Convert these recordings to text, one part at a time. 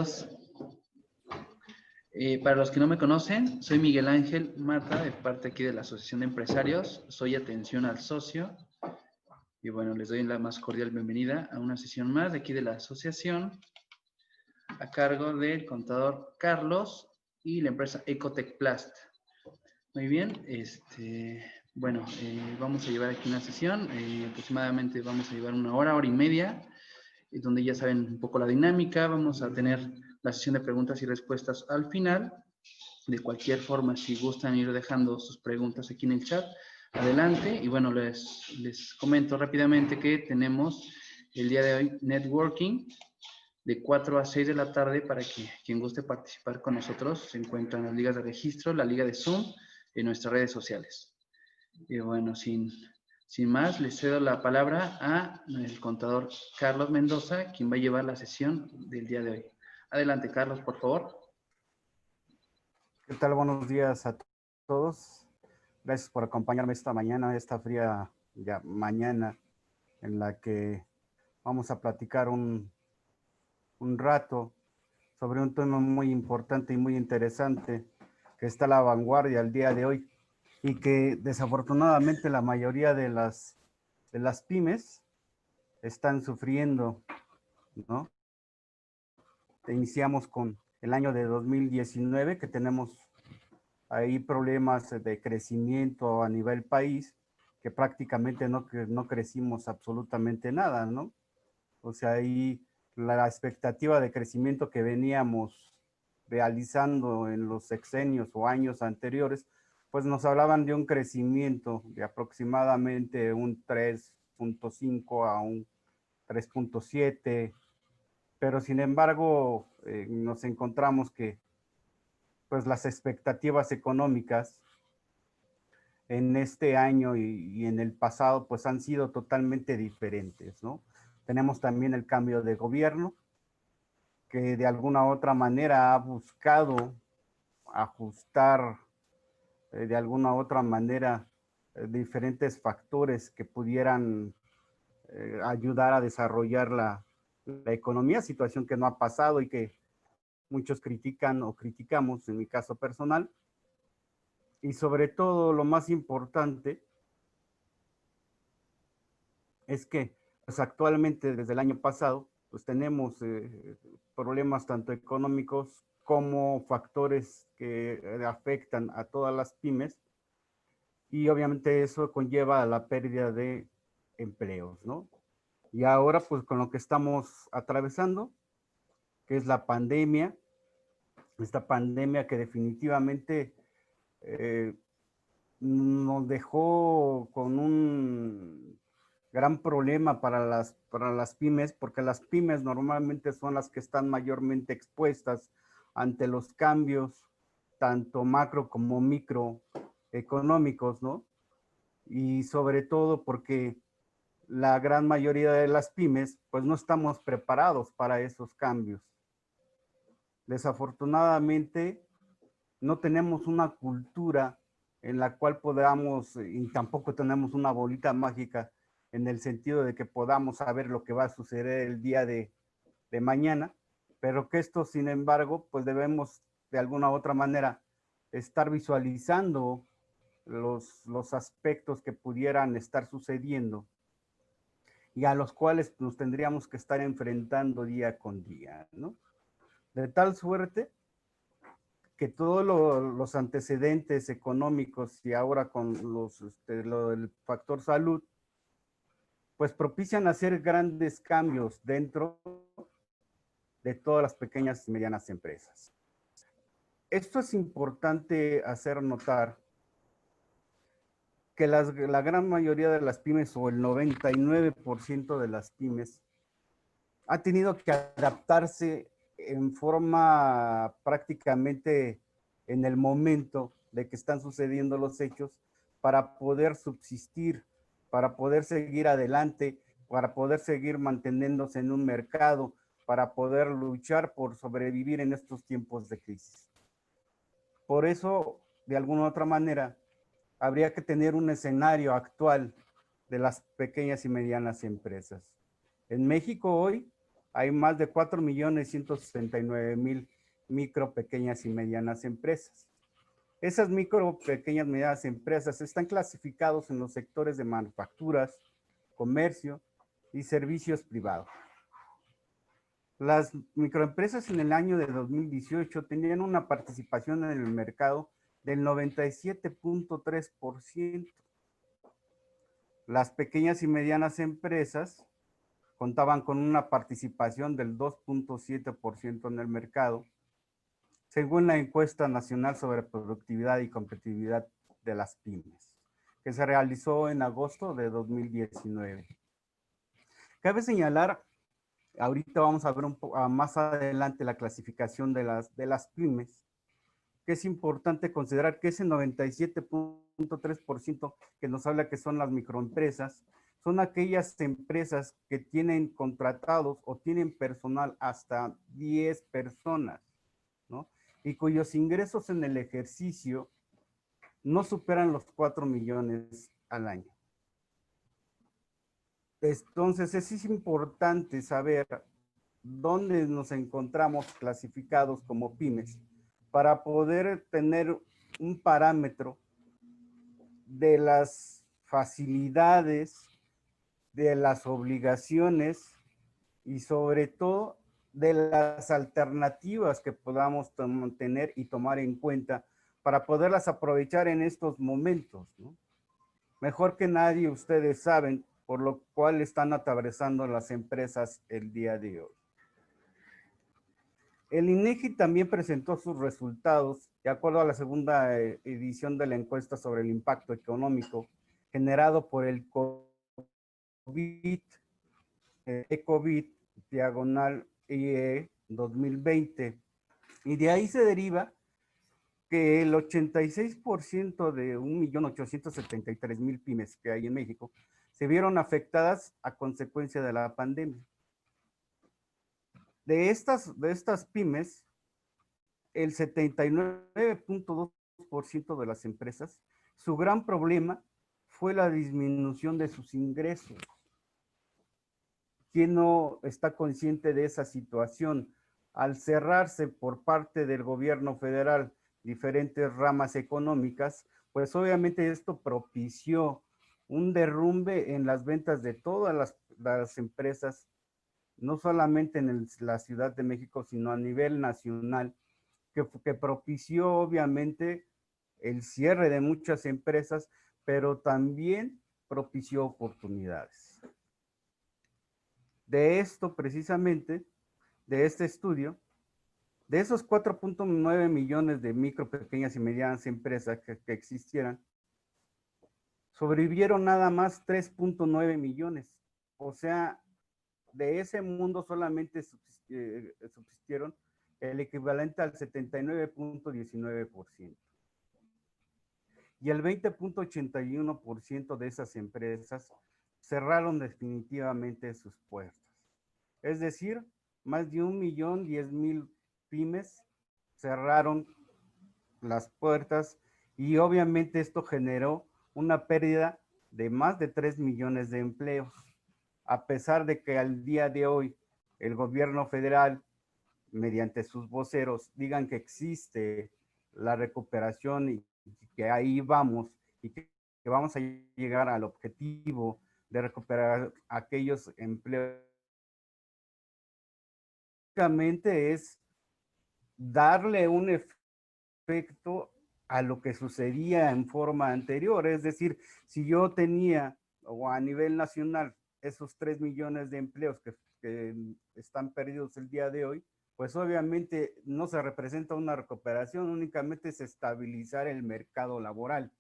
Bienvenidos. Para los que no me conocen, soy Miguel Ángel Mata, de parte aquí de la Asociación de Empresarios. Soy Atención al Socio. Y bueno, les doy la más cordial bienvenida a una sesión más de aquí de la asociación, a cargo del contador Carlos y la empresa Ecotech Plast. Muy bien, vamos a llevar aquí una sesión, aproximadamente vamos a llevar una hora y media, donde ya saben un poco la dinámica. Vamos a tener la sesión de preguntas y respuestas al final. De cualquier forma, si gustan ir dejando sus preguntas aquí en el chat, adelante. Y bueno, les comento rápidamente que tenemos el día de hoy networking de 4 a 6 de la tarde para que quien guste participar con nosotros. Se encuentran las ligas de registro, la liga de Zoom en nuestras redes sociales. Y bueno, sin más, les cedo la palabra a el contador Carlos Mendoza, quien va a llevar la sesión del día de hoy. Adelante, Carlos, por favor. ¿Qué tal? Buenos días a todos. Gracias por acompañarme esta mañana, esta fría ya mañana, en la que vamos a platicar un rato sobre un tema muy importante y muy interesante que está a la vanguardia al día de hoy y que desafortunadamente la mayoría de las pymes están sufriendo, ¿no? Iniciamos con el año de 2019, que tenemos ahí problemas de crecimiento a nivel país, que prácticamente no crecimos absolutamente nada, ¿no? O sea, ahí la expectativa de crecimiento que veníamos realizando en los sexenios o años anteriores, pues nos hablaban de un crecimiento de aproximadamente un 3.5 a un 3.7, pero sin embargo nos encontramos que pues las expectativas económicas en este año y en el pasado pues han sido totalmente diferentes, ¿no? Tenemos también el cambio de gobierno que de alguna u otra manera ha buscado ajustar de alguna u otra manera diferentes factores que pudieran ayudar a desarrollar la economía, situación que no ha pasado y que muchos critican o criticamos, en mi caso personal. Y sobre todo, lo más importante es que pues, actualmente, desde el año pasado, pues tenemos problemas tanto económicos como factores que afectan a todas las pymes, y obviamente eso conlleva a la pérdida de empleos, ¿no? Y ahora, pues con lo que estamos atravesando, que es la pandemia, esta pandemia que definitivamente nos dejó con un gran problema para las pymes, porque las pymes normalmente son las que están mayormente expuestas ante los cambios, tanto macro como microeconómicos, ¿no? Y sobre todo porque la gran mayoría de las pymes, pues no estamos preparados para esos cambios. Desafortunadamente, no tenemos una cultura en la cual podamos, y tampoco tenemos una bolita mágica en el sentido de que podamos saber lo que va a suceder el día de mañana, pero que esto, sin embargo, pues debemos de alguna u otra manera estar visualizando los aspectos que pudieran estar sucediendo y a los cuales nos tendríamos que estar enfrentando día con día, ¿no? De tal suerte que todos los antecedentes económicos y ahora con lo del factor salud, pues propician hacer grandes cambios dentro de todas las pequeñas y medianas empresas. Esto es importante hacer notar que la gran mayoría de las pymes o el 99% de las pymes ha tenido que adaptarse en forma prácticamente en el momento de que están sucediendo los hechos para poder subsistir, para poder seguir adelante, para poder seguir manteniéndose en un mercado, para poder luchar por sobrevivir en estos tiempos de crisis. Por eso, de alguna u otra manera, habría que tener un escenario actual de las pequeñas y medianas empresas. En México hoy hay más de 4.169.000 micro, pequeñas y medianas empresas. Esas micro, pequeñas y medianas empresas están clasificados en los sectores de manufacturas, comercio y servicios privados. Las microempresas en el año de 2018 tenían una participación en el mercado del 97.3%. Las pequeñas y medianas empresas contaban con una participación del 2.7% en el mercado, según la encuesta nacional sobre productividad y competitividad de las pymes, que se realizó en agosto de 2019. Cabe señalar, ahorita vamos a ver un poco más adelante la clasificación de las pymes, que es importante considerar que ese 97.3% que nos habla que son las microempresas, son aquellas empresas que tienen contratados o tienen personal hasta 10 personas, ¿no? Y cuyos ingresos en el ejercicio no superan los 4 millones al año. Entonces, es importante saber dónde nos encontramos clasificados como pymes para poder tener un parámetro de las facilidades, de las obligaciones y sobre todo de las alternativas que podamos tener y tomar en cuenta para poderlas aprovechar en estos momentos, ¿no? Mejor que nadie ustedes saben por lo cual están atravesando las empresas el día de hoy. El INEGI también presentó sus resultados de acuerdo a la segunda edición de la encuesta sobre el impacto económico generado por el COVID, COVID diagonal IE 2020. Y de ahí se deriva que el 86% de 1.873.000 pymes que hay en México se vieron afectadas a consecuencia de la pandemia. De estas pymes, el 79.2% de las empresas, su gran problema fue la disminución de sus ingresos. ¿Quién no está consciente de esa situación? Al cerrarse por parte del gobierno federal diferentes ramas económicas, pues obviamente esto propició un derrumbe en las ventas de todas las empresas, no solamente en la Ciudad de México, sino a nivel nacional, que propició obviamente el cierre de muchas empresas, pero también propició oportunidades. De esto precisamente, de este estudio, de esos 4.9 millones de micro, pequeñas y medianas empresas que existieran, sobrevivieron nada más 3.9 millones. O sea, de ese mundo solamente subsistieron el equivalente al 79.19%. Y el 20.81% de esas empresas cerraron definitivamente sus puertas. Es decir, más de 1.010.000 pymes cerraron las puertas y obviamente esto generó una pérdida de más de 3 millones de empleos. A pesar de que al día de hoy el gobierno federal, mediante sus voceros, digan que existe la recuperación y que ahí vamos y que vamos a llegar al objetivo de recuperar aquellos empleos, básicamente es darle un efecto a lo que sucedía en forma anterior. Es decir, si yo tenía, o a nivel nacional, esos 3 millones de empleos que están perdidos el día de hoy, pues obviamente no se representa una recuperación, únicamente es estabilizar el mercado laboral.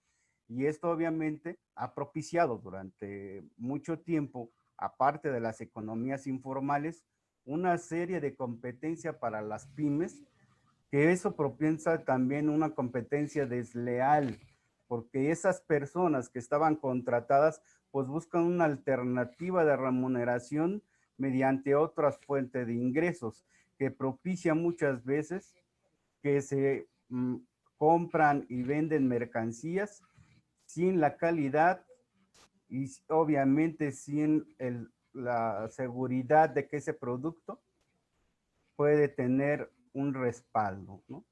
Y esto obviamente ha propiciado durante mucho tiempo, aparte de las economías informales, una serie de competencia para las pymes, que eso propicia también una competencia desleal, porque esas personas que estaban contratadas, pues buscan una alternativa de remuneración mediante otras fuentes de ingresos, que propicia muchas veces que se compran y venden mercancías sin la calidad y obviamente sin la seguridad de que ese producto puede tener un respaldo, ¿no?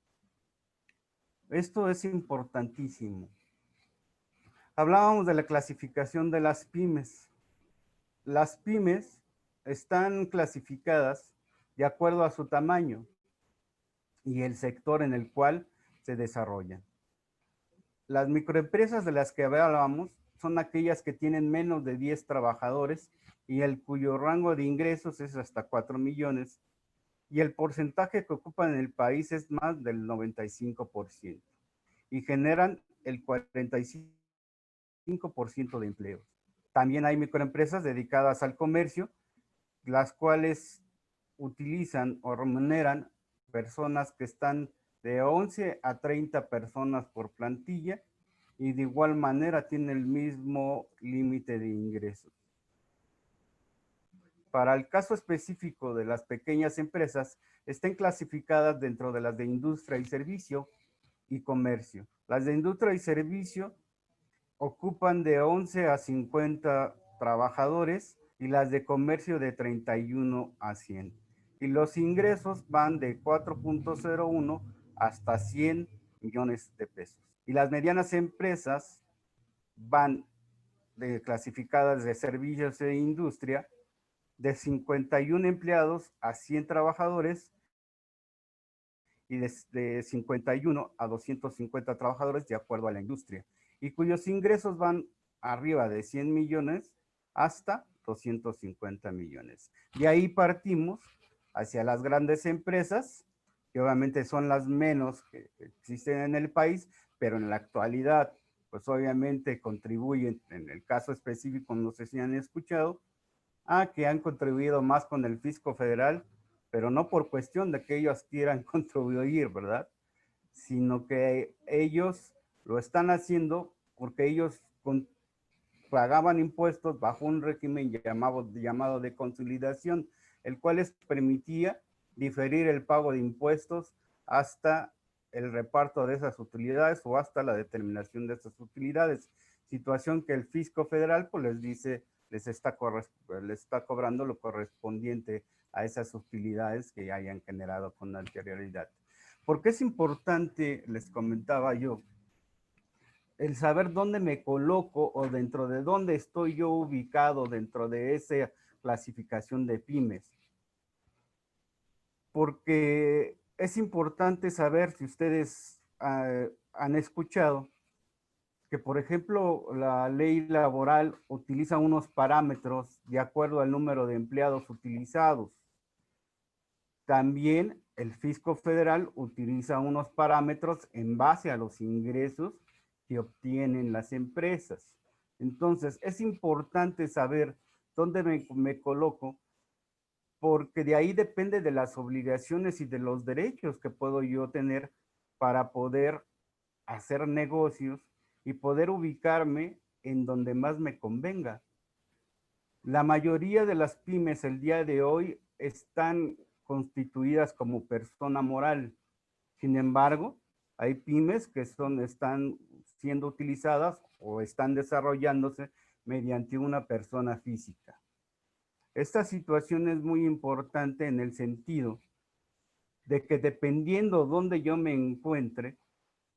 Esto es importantísimo. Hablábamos de la clasificación de las pymes. Las pymes están clasificadas de acuerdo a su tamaño y el sector en el cual se desarrollan. Las microempresas de las que hablábamos son aquellas que tienen menos de 10 trabajadores y el cuyo rango de ingresos es hasta 4 millones y el porcentaje que ocupan en el país es más del 95% y generan el 45% de empleos. También hay microempresas dedicadas al comercio, las cuales utilizan o remuneran personas que están de 11 a 30 personas por plantilla y de igual manera tiene el mismo límite de ingresos. Para el caso específico de las pequeñas empresas, están clasificadas dentro de las de industria y servicio y comercio. Las de industria y servicio ocupan de 11 a 50 trabajadores y las de comercio de 31 a 100. Y los ingresos van de 4.01 hasta 100 millones de pesos. Y las medianas empresas van clasificadas de servicios e industria de 51 empleados a 100 trabajadores y de 51 a 250 trabajadores de acuerdo a la industria, y cuyos ingresos van arriba de 100 millones hasta 250 millones. De ahí partimos hacia las grandes empresas, que obviamente son las menos que existen en el país, pero en la actualidad, pues obviamente contribuyen, en el caso específico, no sé si han escuchado, a que han contribuido más con el fisco federal, pero no por cuestión de que ellos quieran contribuir, ¿verdad? Sino que ellos lo están haciendo porque ellos pagaban impuestos bajo un régimen llamado de consolidación, el cual les permitía diferir el pago de impuestos hasta el reparto de esas utilidades o hasta la determinación de esas utilidades. Situación que el fisco federal pues les dice, les está cobrando lo correspondiente a esas utilidades que hayan generado con anterioridad. ¿Por qué es importante, les comentaba yo, el saber dónde me coloco o dentro de dónde estoy yo ubicado dentro de esa clasificación de pymes? Porque es importante saber si ustedes han escuchado que, por ejemplo, la ley laboral utiliza unos parámetros de acuerdo al número de empleados utilizados. También el fisco federal utiliza unos parámetros en base a los ingresos que obtienen las empresas. Entonces, es importante saber dónde me coloco, porque de ahí depende de las obligaciones y de los derechos que puedo yo tener para poder hacer negocios y poder ubicarme en donde más me convenga. La mayoría de las pymes el día de hoy están constituidas como persona moral. Sin embargo, hay pymes que están siendo utilizadas o están desarrollándose mediante una persona física. Esta situación es muy importante en el sentido de que dependiendo dónde yo me encuentre,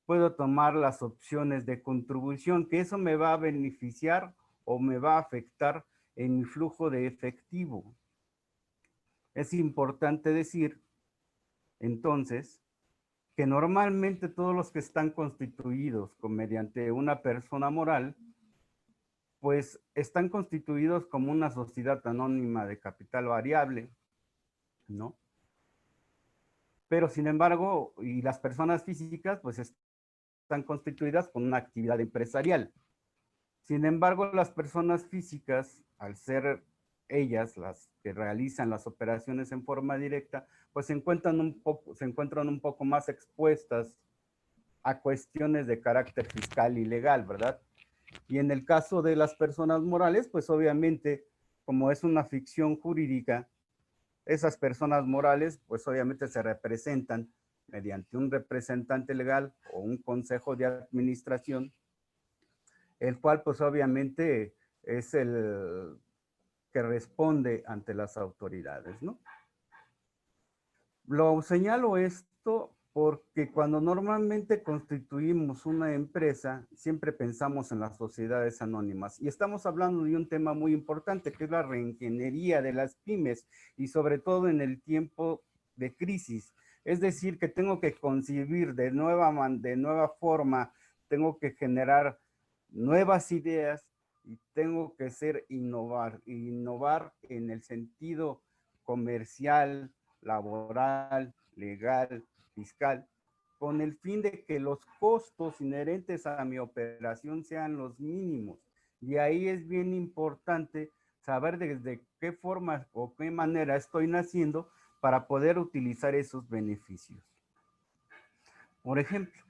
puedo tomar las opciones de contribución, que eso me va a beneficiar o me va a afectar en mi flujo de efectivo. Es importante decir, entonces, que normalmente todos los que están constituidos mediante una persona moral, pues están constituidos como una sociedad anónima de capital variable, ¿no? Pero sin embargo, y las personas físicas, pues están constituidas con una actividad empresarial. Sin embargo, las personas físicas, al ser ellas las que realizan las operaciones en forma directa, pues se encuentran un poco más expuestas a cuestiones de carácter fiscal y legal, ¿verdad? Y en el caso de las personas morales, pues obviamente, como es una ficción jurídica, esas personas morales, pues obviamente se representan mediante un representante legal o un consejo de administración, el cual pues obviamente es que responde ante las autoridades, ¿no? Lo señalo esto porque cuando normalmente constituimos una empresa, siempre pensamos en las sociedades anónimas. Y estamos hablando de un tema muy importante, que es la reingeniería de las pymes, y sobre todo en el tiempo de crisis. Es decir, que tengo que concebir de nueva forma, tengo que generar nuevas ideas y tengo que innovar en el sentido comercial, laboral, legal, fiscal, con el fin de que los costos inherentes a mi operación sean los mínimos. Y ahí es bien importante saber desde qué forma o qué manera estoy naciendo para poder utilizar esos beneficios. Por ejemplo,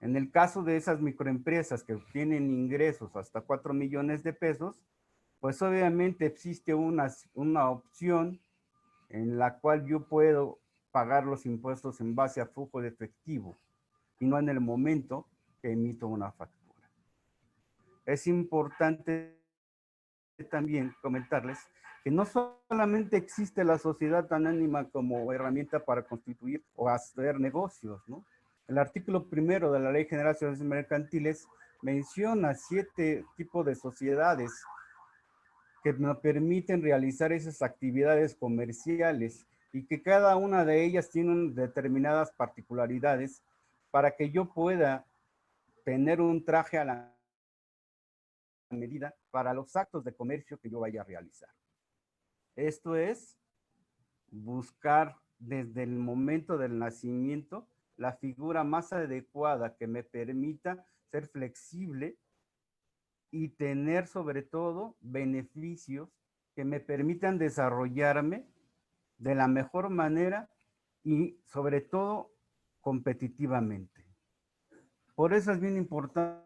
en el caso de esas microempresas que obtienen ingresos hasta 4 millones de pesos, pues obviamente existe una opción en la cual yo puedo pagar los impuestos en base a flujo de efectivo y no en el momento que emito una factura. Es importante también comentarles que no solamente existe la sociedad anónima como herramienta para constituir o hacer negocios, ¿no? El artículo 1 de la Ley General de Sociedades Mercantiles menciona 7 tipos de sociedades que me permiten realizar esas actividades comerciales y que cada una de ellas tiene determinadas particularidades para que yo pueda tener un traje a la medida para los actos de comercio que yo vaya a realizar. Esto es buscar desde el momento del nacimiento la figura más adecuada que me permita ser flexible y tener sobre todo beneficios que me permitan desarrollarme de la mejor manera y sobre todo competitivamente. Por eso es bien importante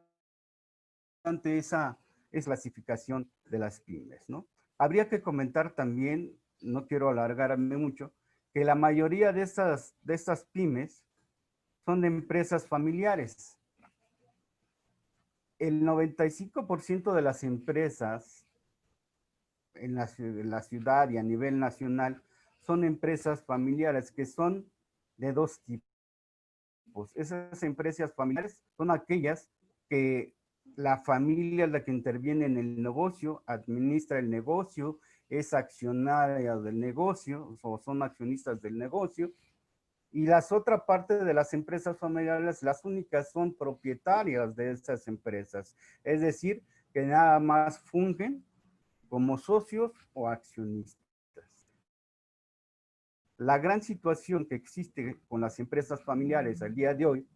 esa clasificación de las pymes, ¿no? Habría que comentar también, no quiero alargarme mucho, que la mayoría de estas pymes son de empresas familiares. El 95% de las empresas en la ciudad y a nivel nacional son empresas familiares que son de 2 tipos. Esas empresas familiares son aquellas que la familia es la que interviene en el negocio, administra el negocio, es accionaria del negocio o son accionistas del negocio. Y las otra parte de las empresas familiares, las únicas son propietarias de estas empresas. Es decir, que nada más fungen como socios o accionistas. La gran situación que existe con las empresas familiares al día de hoy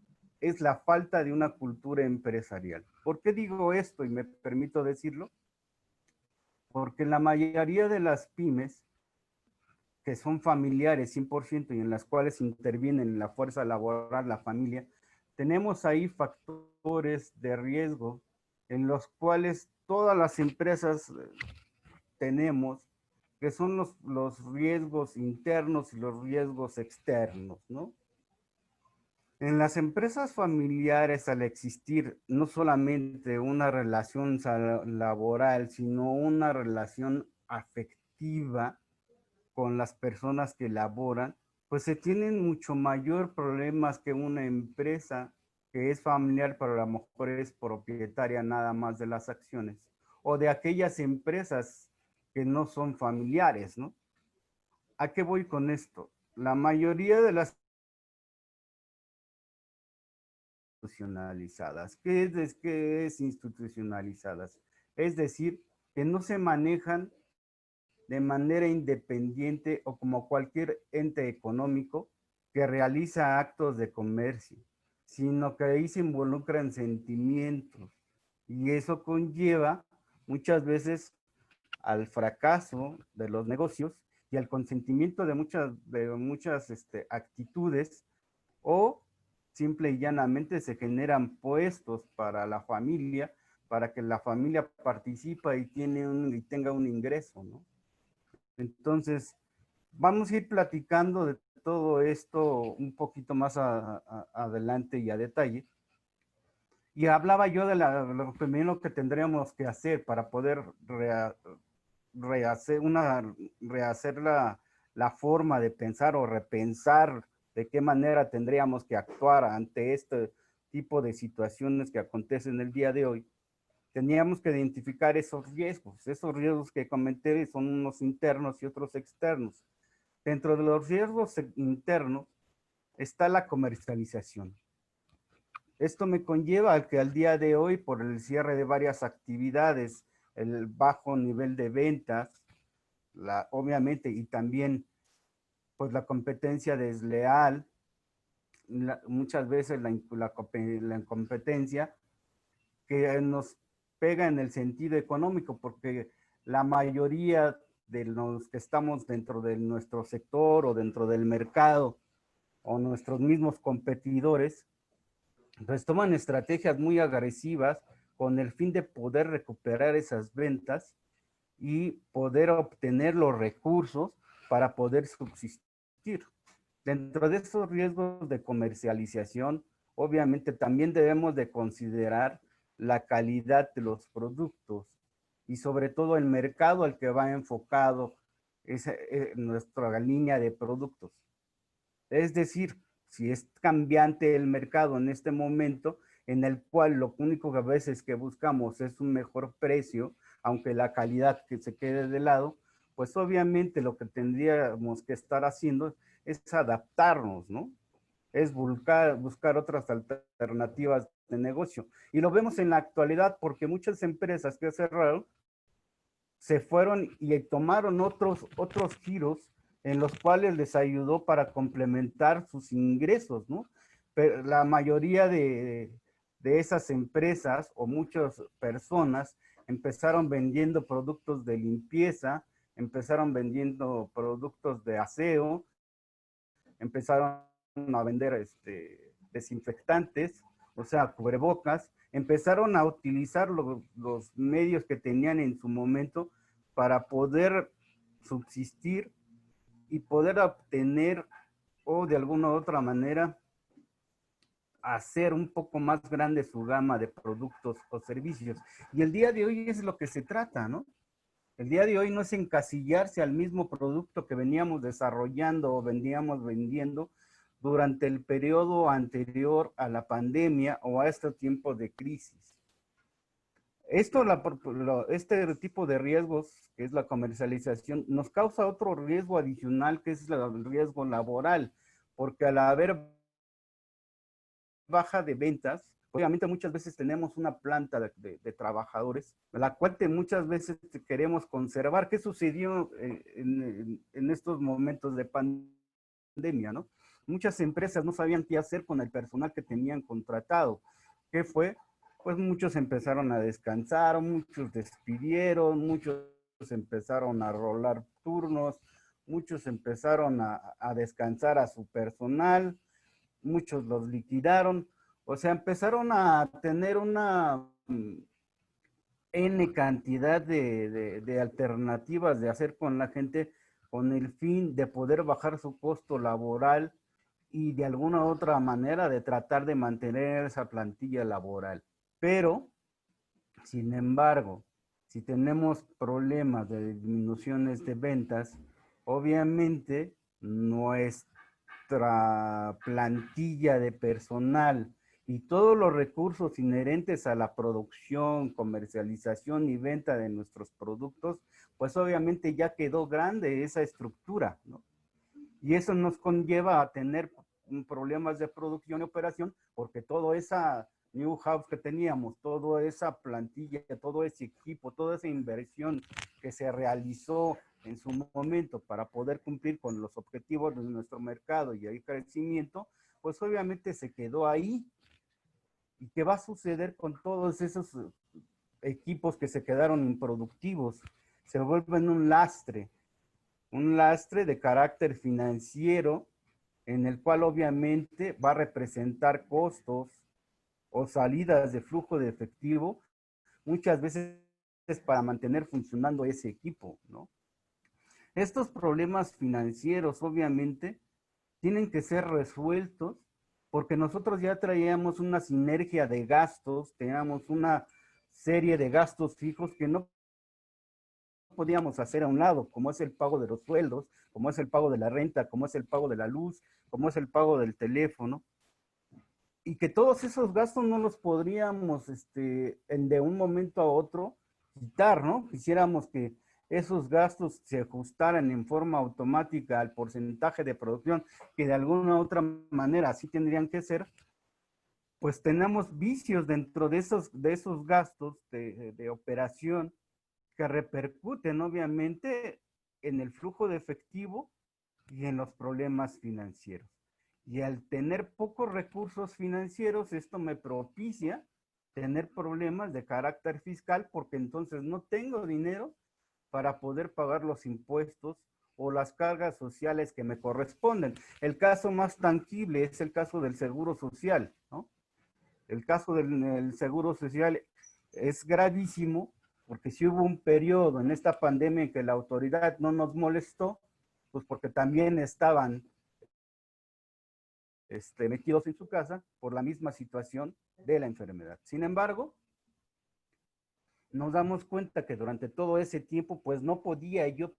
es la falta de una cultura empresarial. ¿Por qué digo esto y me permito decirlo? Porque la mayoría de las pymes que son familiares 100% y en las cuales intervienen la fuerza laboral, la familia, tenemos ahí factores de riesgo en los cuales todas las empresas tenemos, que son los riesgos internos y los riesgos externos, ¿no? En las empresas familiares, al existir no solamente una relación laboral, sino una relación afectiva con las personas que laboran, pues se tienen mucho mayor problemas que una empresa que es familiar, pero a lo mejor es propietaria nada más de las acciones, o de aquellas empresas que no son familiares, ¿no? ¿A qué voy con esto? La mayoría de las institucionalizadas. ¿Qué es institucionalizadas? Es decir, que no se manejan de manera independiente o como cualquier ente económico que realiza actos de comercio, sino que ahí se involucran sentimientos y eso conlleva muchas veces al fracaso de los negocios y al consentimiento de muchas actitudes, o simple y llanamente se generan puestos para la familia, para que la familia participe y tenga un ingreso, ¿no? Entonces, vamos a ir platicando de todo esto un poquito más adelante y a detalle. Y hablaba yo de lo primero que tendríamos que hacer para poder rehacer la forma de pensar o repensar de qué manera tendríamos que actuar ante este tipo de situaciones que acontecen el día de hoy. Teníamos que identificar esos riesgos que comenté son unos internos y otros externos. Dentro de los riesgos internos está la comercialización. Esto me conlleva a que al día de hoy, por el cierre de varias actividades, el bajo nivel de ventas, obviamente, y también pues la competencia desleal, muchas veces la competencia que nos pega en el sentido económico, porque la mayoría de los que estamos dentro de nuestro sector o dentro del mercado o nuestros mismos competidores, pues toman estrategias muy agresivas con el fin de poder recuperar esas ventas y poder obtener los recursos para poder subsistir. Dentro de esos riesgos de comercialización, obviamente también debemos de considerar la calidad de los productos y sobre todo el mercado al que va enfocado nuestra línea de productos. Es decir, si es cambiante el mercado en este momento, en el cual lo único que a veces que buscamos es un mejor precio, aunque la calidad que se quede de lado, pues obviamente lo que tendríamos que estar haciendo es adaptarnos, ¿no? Es buscar otras alternativas de negocio. Y lo vemos en la actualidad porque muchas empresas que cerraron se fueron y tomaron otros giros en los cuales les ayudó para complementar sus ingresos, ¿no? Pero la mayoría de esas empresas o muchas personas empezaron vendiendo productos de limpieza, empezaron vendiendo productos de aseo, empezaron a vender desinfectantes, o sea, cubrebocas, empezaron a utilizar los medios que tenían en su momento para poder subsistir y poder obtener o de alguna u otra manera hacer un poco más grande su gama de productos o servicios. Y el día de hoy es lo que se trata, ¿no? El día de hoy no es encasillarse al mismo producto que veníamos desarrollando o veníamos vendiendo durante el periodo anterior a la pandemia o a este tiempo de crisis. Este tipo de riesgos, que es la comercialización, nos causa otro riesgo adicional, que es el riesgo laboral, porque al haber baja de ventas, obviamente muchas veces tenemos una planta de trabajadores, la cual muchas veces queremos conservar. ¿Qué sucedió en estos momentos de pandemia, no? Muchas empresas no sabían qué hacer con el personal que tenían contratado. ¿Qué fue? Pues muchos empezaron a descansar, muchos despidieron, muchos empezaron a rolar turnos, muchos empezaron a descansar a su personal, muchos los liquidaron, o sea, empezaron a tener una N cantidad de alternativas de hacer con la gente con el fin de poder bajar su costo laboral y de alguna otra manera de tratar de mantener esa plantilla laboral. Pero, sin embargo, si tenemos problemas de disminuciones de ventas, obviamente nuestra plantilla de personal y todos los recursos inherentes a la producción, comercialización y venta de nuestros productos, pues obviamente ya quedó grande esa estructura, ¿no? Y eso nos conlleva a tener problemas de producción y operación, porque toda esa new house que teníamos, toda esa plantilla, todo ese equipo, toda esa inversión que se realizó en su momento para poder cumplir con los objetivos de nuestro mercado y el crecimiento, pues obviamente se quedó ahí. ¿Y qué va a suceder con todos esos equipos que se quedaron improductivos? Se vuelven un lastre de carácter financiero, en el cual obviamente va a representar costos o salidas de flujo de efectivo, muchas veces para mantener funcionando ese equipo, ¿no? Estos problemas financieros obviamente tienen que ser resueltos porque nosotros ya traíamos una sinergia de gastos, teníamos una serie de gastos fijos que no podíamos hacer a un lado, como es el pago de los sueldos, como es el pago de la renta, como es el pago de la luz, como es el pago del teléfono, y que todos esos gastos no los podríamos de un momento a otro quitar, ¿no? Quisiéramos que esos gastos se ajustaran en forma automática al porcentaje de producción, que de alguna u otra manera así tendrían que ser, pues tenemos vicios dentro de esos gastos de operación que repercuten obviamente en el flujo de efectivo y en los problemas financieros. Y al tener pocos recursos financieros, esto me propicia tener problemas de carácter fiscal porque entonces no tengo dinero para poder pagar los impuestos o las cargas sociales que me corresponden. El caso más tangible es el caso del seguro social, ¿no? El caso del seguro social es gravísimo porque si hubo un periodo en esta pandemia en que la autoridad no nos molestó, pues porque también estaban metidos en su casa por la misma situación de la enfermedad. Sin embargo, nos damos cuenta que durante todo ese tiempo, pues no podía yo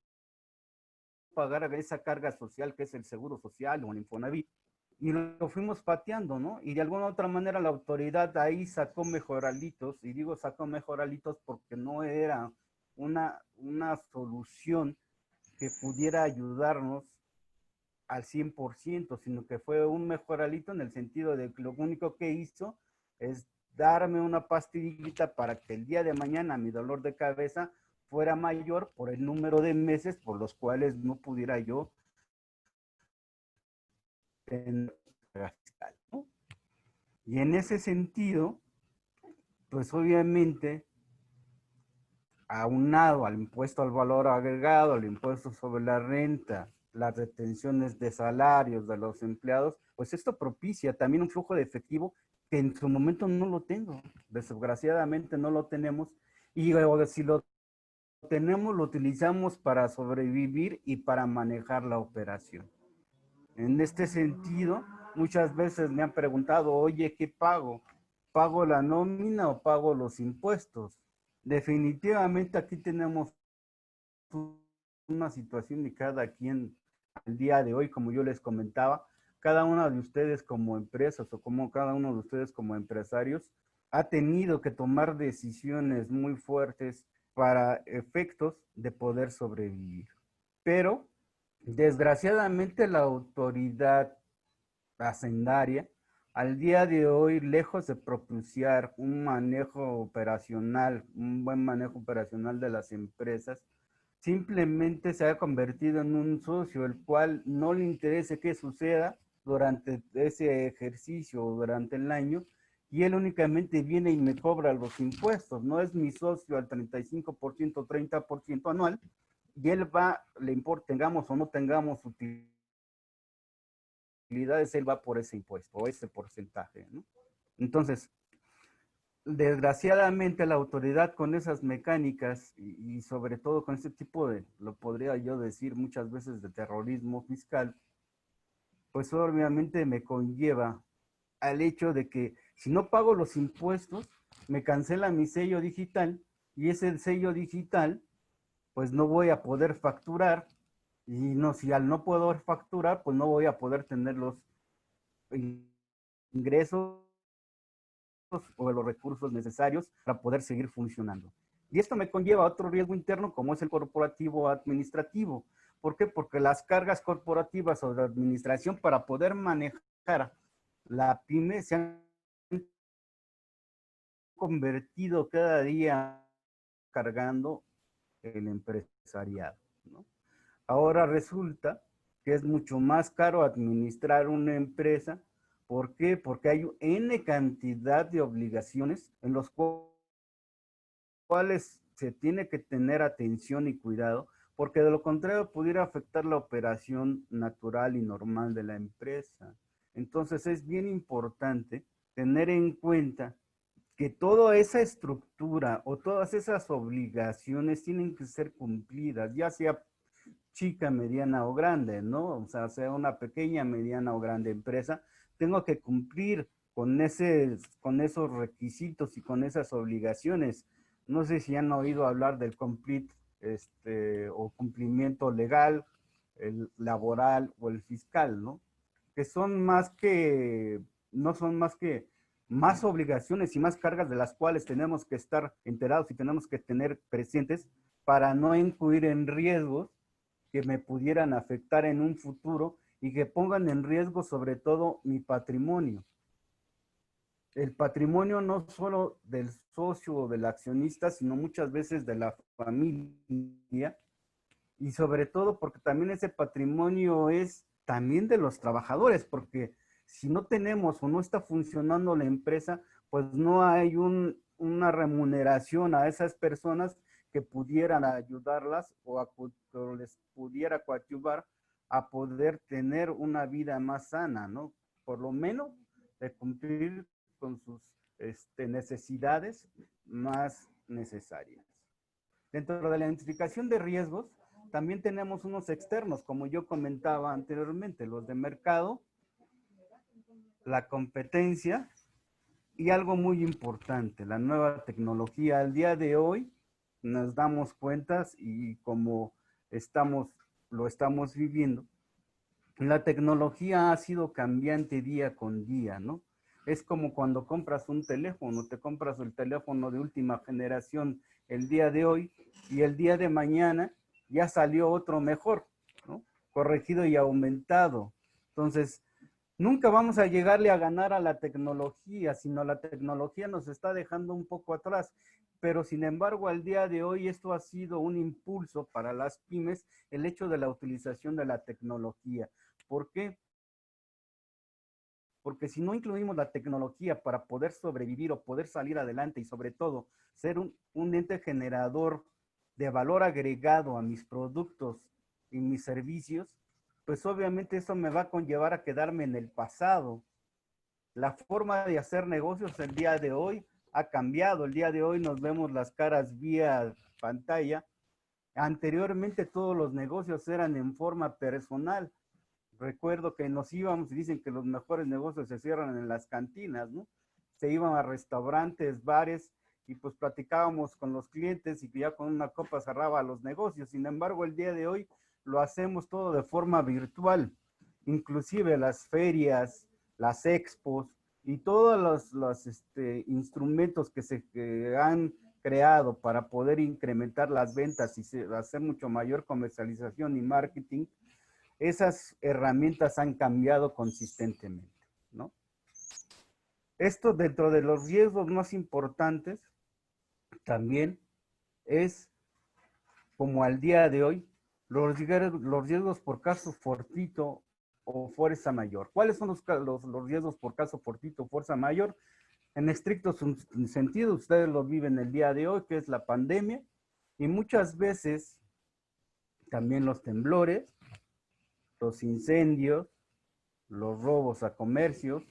pagar esa carga social que es el seguro social o el Infonavit. Y lo fuimos pateando, ¿no? Y de alguna otra manera la autoridad ahí sacó mejoralitos, y digo sacó mejoralitos porque no era una solución que pudiera ayudarnos al 100%, sino que fue un mejoralito en el sentido de que lo único que hizo es darme una pastillita para que el día de mañana mi dolor de cabeza fuera mayor por el número de meses por los cuales no pudiera yo tener fiscal, ¿no? Y en ese sentido, pues obviamente, aunado al impuesto al valor agregado, al impuesto sobre la renta, las retenciones de salarios de los empleados, pues esto propicia también un flujo de efectivo que en su momento no lo tengo. Desgraciadamente no lo tenemos. Y si lo tenemos, lo utilizamos para sobrevivir y para manejar la operación. En este sentido, muchas veces me han preguntado, oye, ¿qué pago? ¿Pago la nómina o pago los impuestos? Definitivamente aquí tenemos una situación de cada quien al día de hoy, como yo les comentaba, cada uno de ustedes como empresas o como cada uno de ustedes como empresarios ha tenido que tomar decisiones muy fuertes para efectos de poder sobrevivir. Pero desgraciadamente la autoridad hacendaria al día de hoy, lejos de propiciar un manejo operacional, un buen manejo operacional de las empresas, simplemente se ha convertido en un socio, el cual no le interesa qué suceda durante ese ejercicio o durante el año, y él únicamente viene y me cobra los impuestos, no es mi socio al 35%, 30% anual, y él va, le importa, tengamos o no tengamos utilidades, él va por ese impuesto o ese porcentaje, ¿no? Entonces, desgraciadamente la autoridad con esas mecánicas y sobre todo con este tipo de, lo podría yo decir muchas veces de terrorismo fiscal, pues obviamente me conlleva al hecho de que si no pago los impuestos, me cancela mi sello digital y ese sello digital, pues no voy a poder facturar y no, si al no poder facturar, pues no voy a poder tener los ingresos o de los recursos necesarios para poder seguir funcionando. Y esto me conlleva a otro riesgo interno como es el corporativo administrativo. ¿Por qué? Porque las cargas corporativas o de administración para poder manejar la pyme se han convertido cada día cargando el empresariado, ¿no? Ahora resulta que es mucho más caro administrar una empresa. ¿Por qué? Porque hay N cantidad de obligaciones en los cuales se tiene que tener atención y cuidado, porque de lo contrario pudiera afectar la operación natural y normal de la empresa. Entonces es bien importante tener en cuenta que toda esa estructura o todas esas obligaciones tienen que ser cumplidas, ya sea chica, mediana o grande, ¿no? O sea una pequeña, mediana o grande empresa, tengo que cumplir con esos requisitos y con esas obligaciones. No sé si han oído hablar del Complete o cumplimiento legal, el laboral o el fiscal, ¿no? Que son más que, no son más que más obligaciones y más cargas de las cuales tenemos que estar enterados y tenemos que tener presentes para no incurrir en riesgos que me pudieran afectar en un futuro y que pongan en riesgo sobre todo mi patrimonio. El patrimonio no solo del socio o del accionista, sino muchas veces de la familia, y sobre todo porque también ese patrimonio es también de los trabajadores, porque si no tenemos o no está funcionando la empresa, pues no hay una remuneración a esas personas que pudieran ayudarlas o les pudiera coadyuvar a poder tener una vida más sana, ¿no? Por lo menos de cumplir con sus necesidades más necesarias. Dentro de la identificación de riesgos, también tenemos unos externos, como yo comentaba anteriormente, los de mercado, la competencia y algo muy importante, la nueva tecnología. Al día de hoy nos damos cuenta y como lo estamos viviendo, la tecnología ha sido cambiante día con día, ¿no? Es como cuando compras un teléfono, te compras el teléfono de última generación el día de hoy y el día de mañana ya salió otro mejor, ¿no? Corregido y aumentado. Entonces, nunca vamos a llegarle a ganar a la tecnología, sino la tecnología nos está dejando un poco atrás. Pero sin embargo, al día de hoy esto ha sido un impulso para las pymes, el hecho de la utilización de la tecnología. ¿Por qué? Porque si no incluimos la tecnología para poder sobrevivir o poder salir adelante y sobre todo ser un ente generador de valor agregado a mis productos y mis servicios, pues obviamente eso me va a conllevar a quedarme en el pasado. La forma de hacer negocios el día de hoy ha cambiado. El día de hoy nos vemos las caras vía pantalla. Anteriormente todos los negocios eran en forma personal. Recuerdo que nos íbamos y dicen que los mejores negocios se cierran en las cantinas, ¿no? Se iban a restaurantes, bares y pues platicábamos con los clientes y que ya con una copa cerraba los negocios. Sin embargo, el día de hoy lo hacemos todo de forma virtual. Inclusive las ferias, las expos y todos los instrumentos que han creado para poder incrementar las ventas y hacer mucho mayor comercialización y marketing, esas herramientas han cambiado consistentemente, ¿no? Esto dentro de los riesgos más importantes también es, como al día de hoy, los riesgos por caso fortuito o fuerza mayor. ¿Cuáles son los riesgos por caso fortuito o fuerza mayor? En estricto sentido, ustedes lo viven el día de hoy, que es la pandemia, y muchas veces también los temblores, los incendios, los robos a comercios,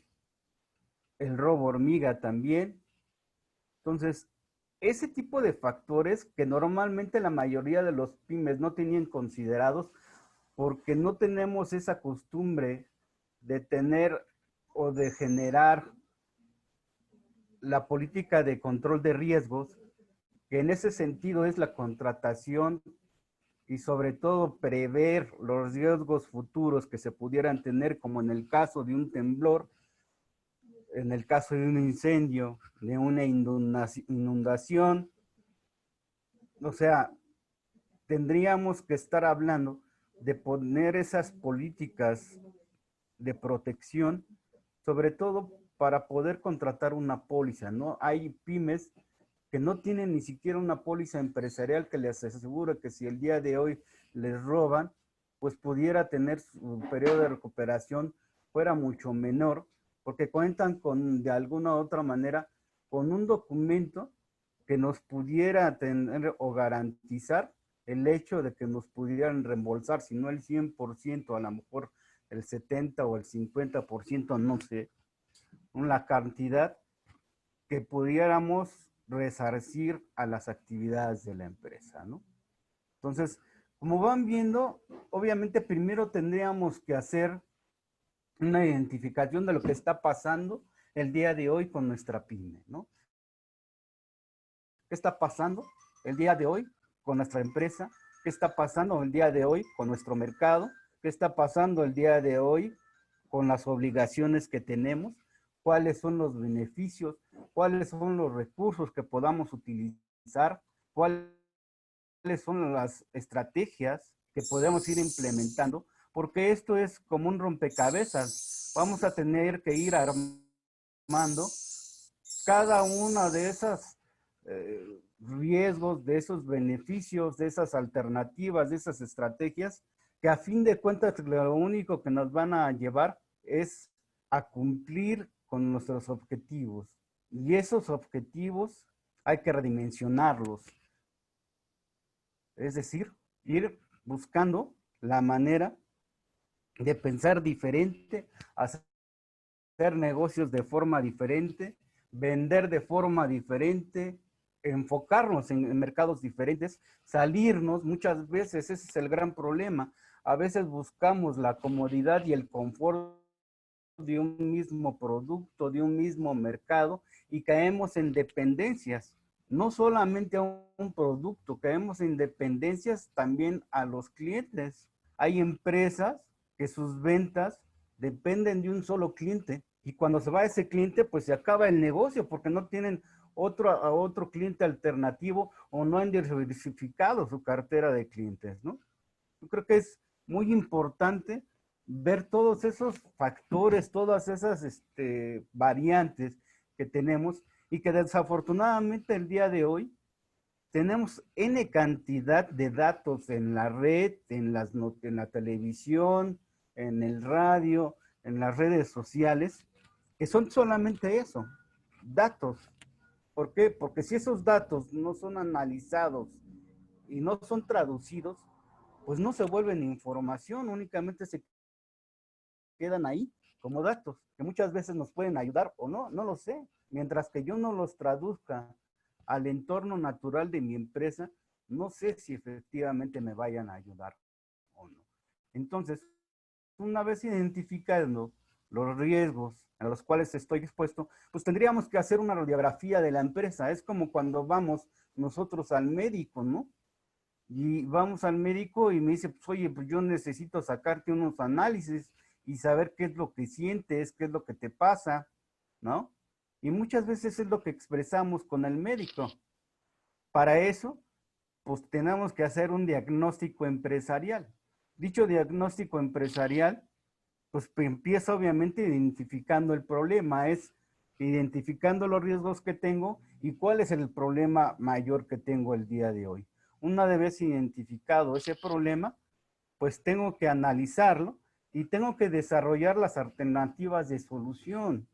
el robo hormiga también. Entonces, ese tipo de factores que normalmente la mayoría de los pymes no tenían considerados porque no tenemos esa costumbre de tener o de generar la política de control de riesgos, que en ese sentido es la contratación y sobre todo prever los riesgos futuros que se pudieran tener, como en el caso de un temblor, en el caso de un incendio, de una inundación. O sea, tendríamos que estar hablando de poner esas políticas de protección, sobre todo para poder contratar una póliza, ¿no? Hay pymes que no tienen ni siquiera una póliza empresarial que les asegure que si el día de hoy les roban, pues pudiera tener su periodo de recuperación fuera mucho menor, porque cuentan con, de alguna u otra manera, con un documento que nos pudiera tener o garantizar el hecho de que nos pudieran reembolsar, si no el 100%, a lo mejor el 70 o el 50%, no sé, una cantidad que pudiéramos resarcir a las actividades de la empresa, ¿no? Entonces, como van viendo, obviamente primero tendríamos que hacer una identificación de lo que está pasando el día de hoy con nuestra pyme, ¿no? ¿Qué está pasando el día de hoy con nuestra empresa, qué está pasando el día de hoy con nuestro mercado, qué está pasando el día de hoy con las obligaciones que tenemos, cuáles son los beneficios, cuáles son los recursos que podamos utilizar, cuáles son las estrategias que podemos ir implementando, porque esto es como un rompecabezas. Vamos a tener que ir armando cada una de esas riesgos, de esos beneficios, de esas alternativas, de esas estrategias, que a fin de cuentas lo único que nos van a llevar es a cumplir con nuestros objetivos. Y esos objetivos hay que redimensionarlos. Es decir, ir buscando la manera de pensar diferente, hacer negocios de forma diferente, vender de forma diferente, enfocarnos en mercados diferentes, salirnos, muchas veces ese es el gran problema. A veces buscamos la comodidad y el confort de un mismo producto, de un mismo mercado, y caemos en dependencias, no solamente a un producto, caemos en dependencias también a los clientes. Hay empresas que sus ventas dependen de un solo cliente, y cuando se va ese cliente, pues se acaba el negocio porque no tienen otro cliente alternativo o no han diversificado su cartera de clientes, ¿no? Yo creo que es muy importante ver todos esos factores, todas esas variantes que tenemos y que desafortunadamente el día de hoy tenemos N cantidad de datos en la red, en la televisión, en el radio, en las redes sociales, que son solamente eso, datos. ¿Por qué? Porque si esos datos no son analizados y no son traducidos, pues no se vuelven información, únicamente se quedan ahí como datos, que muchas veces nos pueden ayudar o no, no lo sé. Mientras que yo no los traduzca al entorno natural de mi empresa, no sé si efectivamente me vayan a ayudar o no. Entonces, una vez identificando los riesgos a los cuales estoy expuesto, pues tendríamos que hacer una radiografía de la empresa. Es como cuando vamos nosotros al médico, ¿no? Y vamos al médico y me dice, pues oye, pues yo necesito sacarte unos análisis y saber qué es lo que sientes, qué es lo que te pasa, ¿no? Y muchas veces es lo que expresamos con el médico. Para eso, pues tenemos que hacer un diagnóstico empresarial. Dicho diagnóstico empresarial, pues empieza obviamente identificando el problema, es identificando los riesgos que tengo y cuál es el problema mayor que tengo el día de hoy. Una vez identificado ese problema, pues tengo que analizarlo y tengo que desarrollar las alternativas de solución.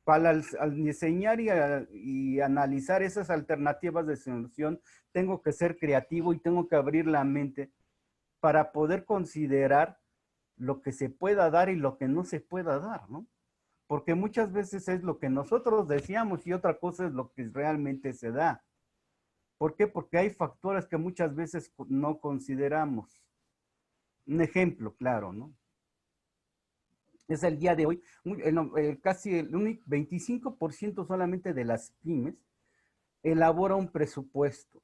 Para al diseñar y analizar esas alternativas de solución, tengo que ser creativo y tengo que abrir la mente para poder considerar lo que se pueda dar y lo que no se pueda dar, ¿no? Porque muchas veces es lo que nosotros decíamos y otra cosa es lo que realmente se da. ¿Por qué? Porque hay factores que muchas veces no consideramos. Un ejemplo, claro, ¿no? Es el día de hoy, casi el 25% solamente de las pymes elabora un presupuesto.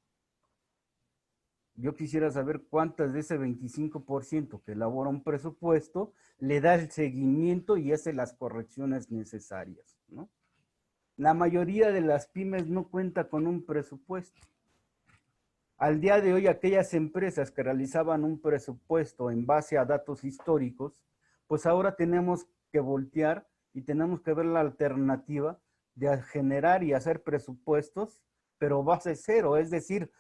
Yo quisiera saber cuántas de ese 25% que elabora un presupuesto le da el seguimiento y hace las correcciones necesarias, ¿no? La mayoría de las pymes no cuenta con un presupuesto. Al día de hoy, aquellas empresas que realizaban un presupuesto en base a datos históricos, pues ahora tenemos que voltear y tenemos que ver la alternativa de generar y hacer presupuestos, pero base cero, es decir,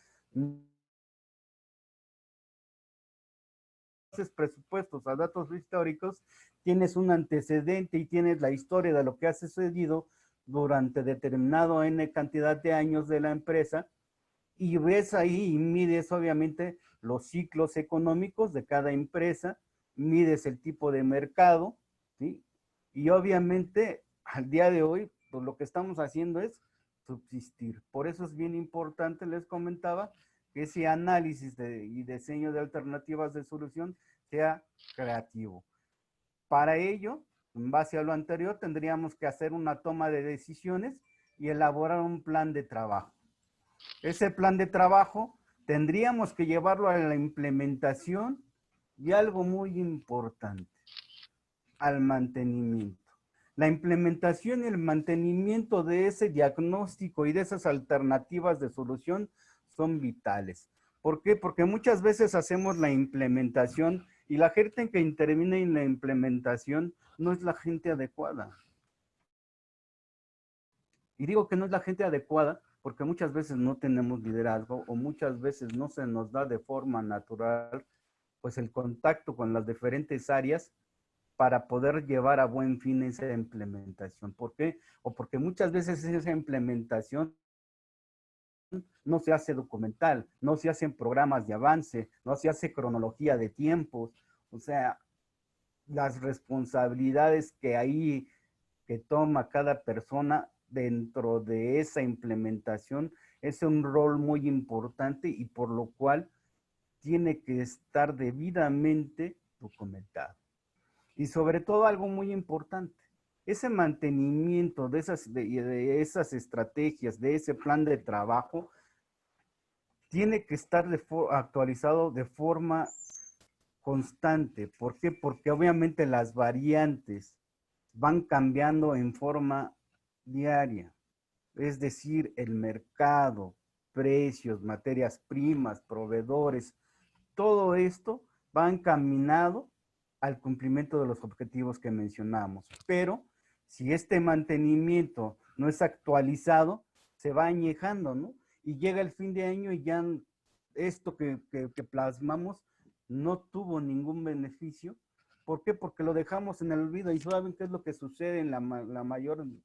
haces presupuestos a datos históricos, tienes un antecedente y tienes la historia de lo que ha sucedido durante determinado N cantidad de años de la empresa, y ves ahí y mides obviamente los ciclos económicos de cada empresa, mides el tipo de mercado, ¿sí? Y obviamente al día de hoy, pues lo que estamos haciendo es subsistir. Por eso es bien importante, les comentaba, que ese análisis y diseño de alternativas de solución sea creativo. Para ello, en base a lo anterior, tendríamos que hacer una toma de decisiones y elaborar un plan de trabajo. Ese plan de trabajo tendríamos que llevarlo a la implementación y algo muy importante, al mantenimiento. La implementación y el mantenimiento de ese diagnóstico y de esas alternativas de solución son vitales. ¿Por qué? Porque muchas veces hacemos la implementación y la gente que interviene en la implementación no es la gente adecuada. Y digo que no es la gente adecuada porque muchas veces no tenemos liderazgo o muchas veces no se nos da de forma natural pues el contacto con las diferentes áreas para poder llevar a buen fin esa implementación. ¿Por qué? O porque muchas veces esa implementación no se hace documental, no se hacen programas de avance, no se hace cronología de tiempos. O sea, las responsabilidades que toma cada persona dentro de esa implementación es un rol muy importante y por lo cual tiene que estar debidamente documentado. Y sobre todo algo muy importante, ese mantenimiento de esas estrategias, de ese plan de trabajo, tiene que estar actualizado de forma constante. ¿Por qué? Porque obviamente las variantes van cambiando en forma diaria. Es decir, el mercado, precios, materias primas, proveedores, todo esto va encaminado al cumplimiento de los objetivos que mencionamos. Pero si este mantenimiento no es actualizado, se va añejando, ¿no? Y llega el fin de año y ya esto que plasmamos no tuvo ningún beneficio. ¿Por qué? Porque lo dejamos en el olvido. ¿Y saben qué es lo que sucede en la mayormente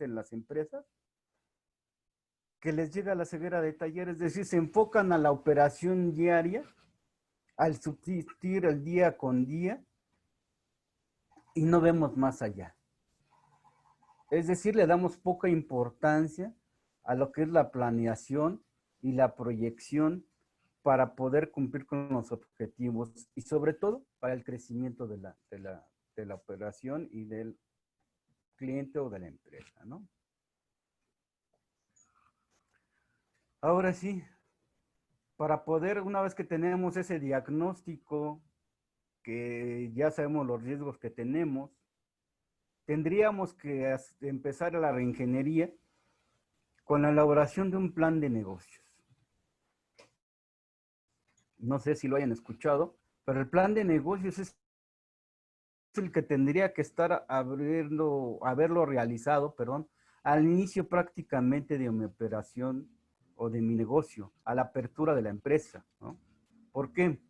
en las empresas? Que les llega la ceguera de taller, es decir, se enfocan a la operación diaria, al subsistir el día con día y no vemos más allá. Es decir, le damos poca importancia a lo que es la planeación y la proyección para poder cumplir con los objetivos y sobre todo para el crecimiento de la operación y del cliente o de la empresa, ¿no? Ahora sí, para poder, una vez que tenemos ese diagnóstico, que ya sabemos los riesgos que tenemos, tendríamos que empezar la reingeniería con la elaboración de un plan de negocios. No sé si lo hayan escuchado, pero el plan de negocios es el que tendría que estar haberlo realizado, perdón, al inicio prácticamente de mi operación o de mi negocio, a la apertura de la empresa, ¿no? ¿Por qué?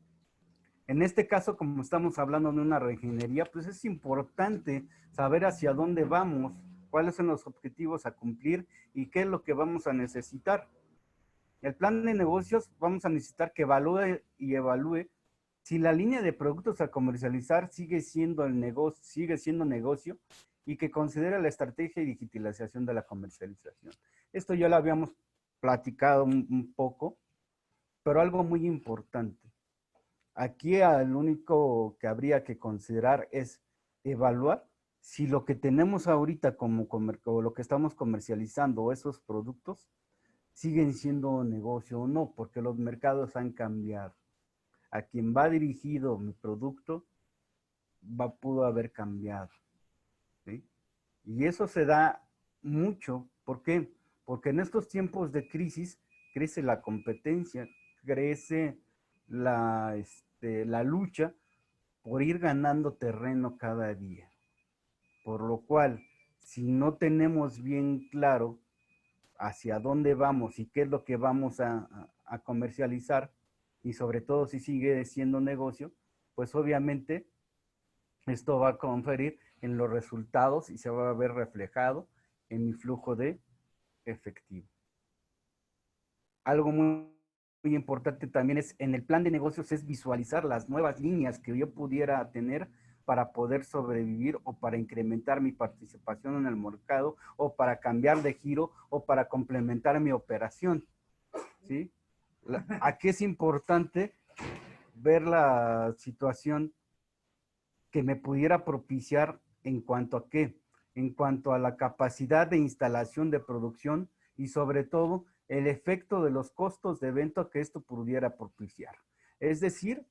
En este caso, como estamos hablando de una reingeniería, pues es importante saber hacia dónde vamos, cuáles son los objetivos a cumplir y qué es lo que vamos a necesitar. El plan de negocios vamos a necesitar que evalúe si la línea de productos a comercializar sigue siendo negocio y que considere la estrategia y digitalización de la comercialización. Esto ya lo habíamos platicado un poco, pero algo muy importante. Aquí el único que habría que considerar es evaluar si lo que tenemos ahorita o lo que estamos comercializando o esos productos siguen siendo negocio o no, porque los mercados han cambiado. A quien va dirigido mi producto pudo haber cambiado, ¿sí? Y eso se da mucho. ¿Por qué? Porque en estos tiempos de crisis crece la competencia, crece la lucha por ir ganando terreno cada día. Por lo cual, si no tenemos bien claro hacia dónde vamos y qué es lo que vamos a comercializar, y sobre todo si sigue siendo negocio, pues obviamente esto va a conferir en los resultados y se va a ver reflejado en mi flujo de efectivo. Algo muy importante también es en el plan de negocios es visualizar las nuevas líneas que yo pudiera tener para poder sobrevivir o para incrementar mi participación en el mercado o para cambiar de giro o para complementar mi operación, ¿sí? Aquí es importante ver la situación que me pudiera propiciar en cuanto a qué, en cuanto a la capacidad de instalación de producción y sobre todo el efecto de los costos de venta que esto pudiera propiciar. Es decir,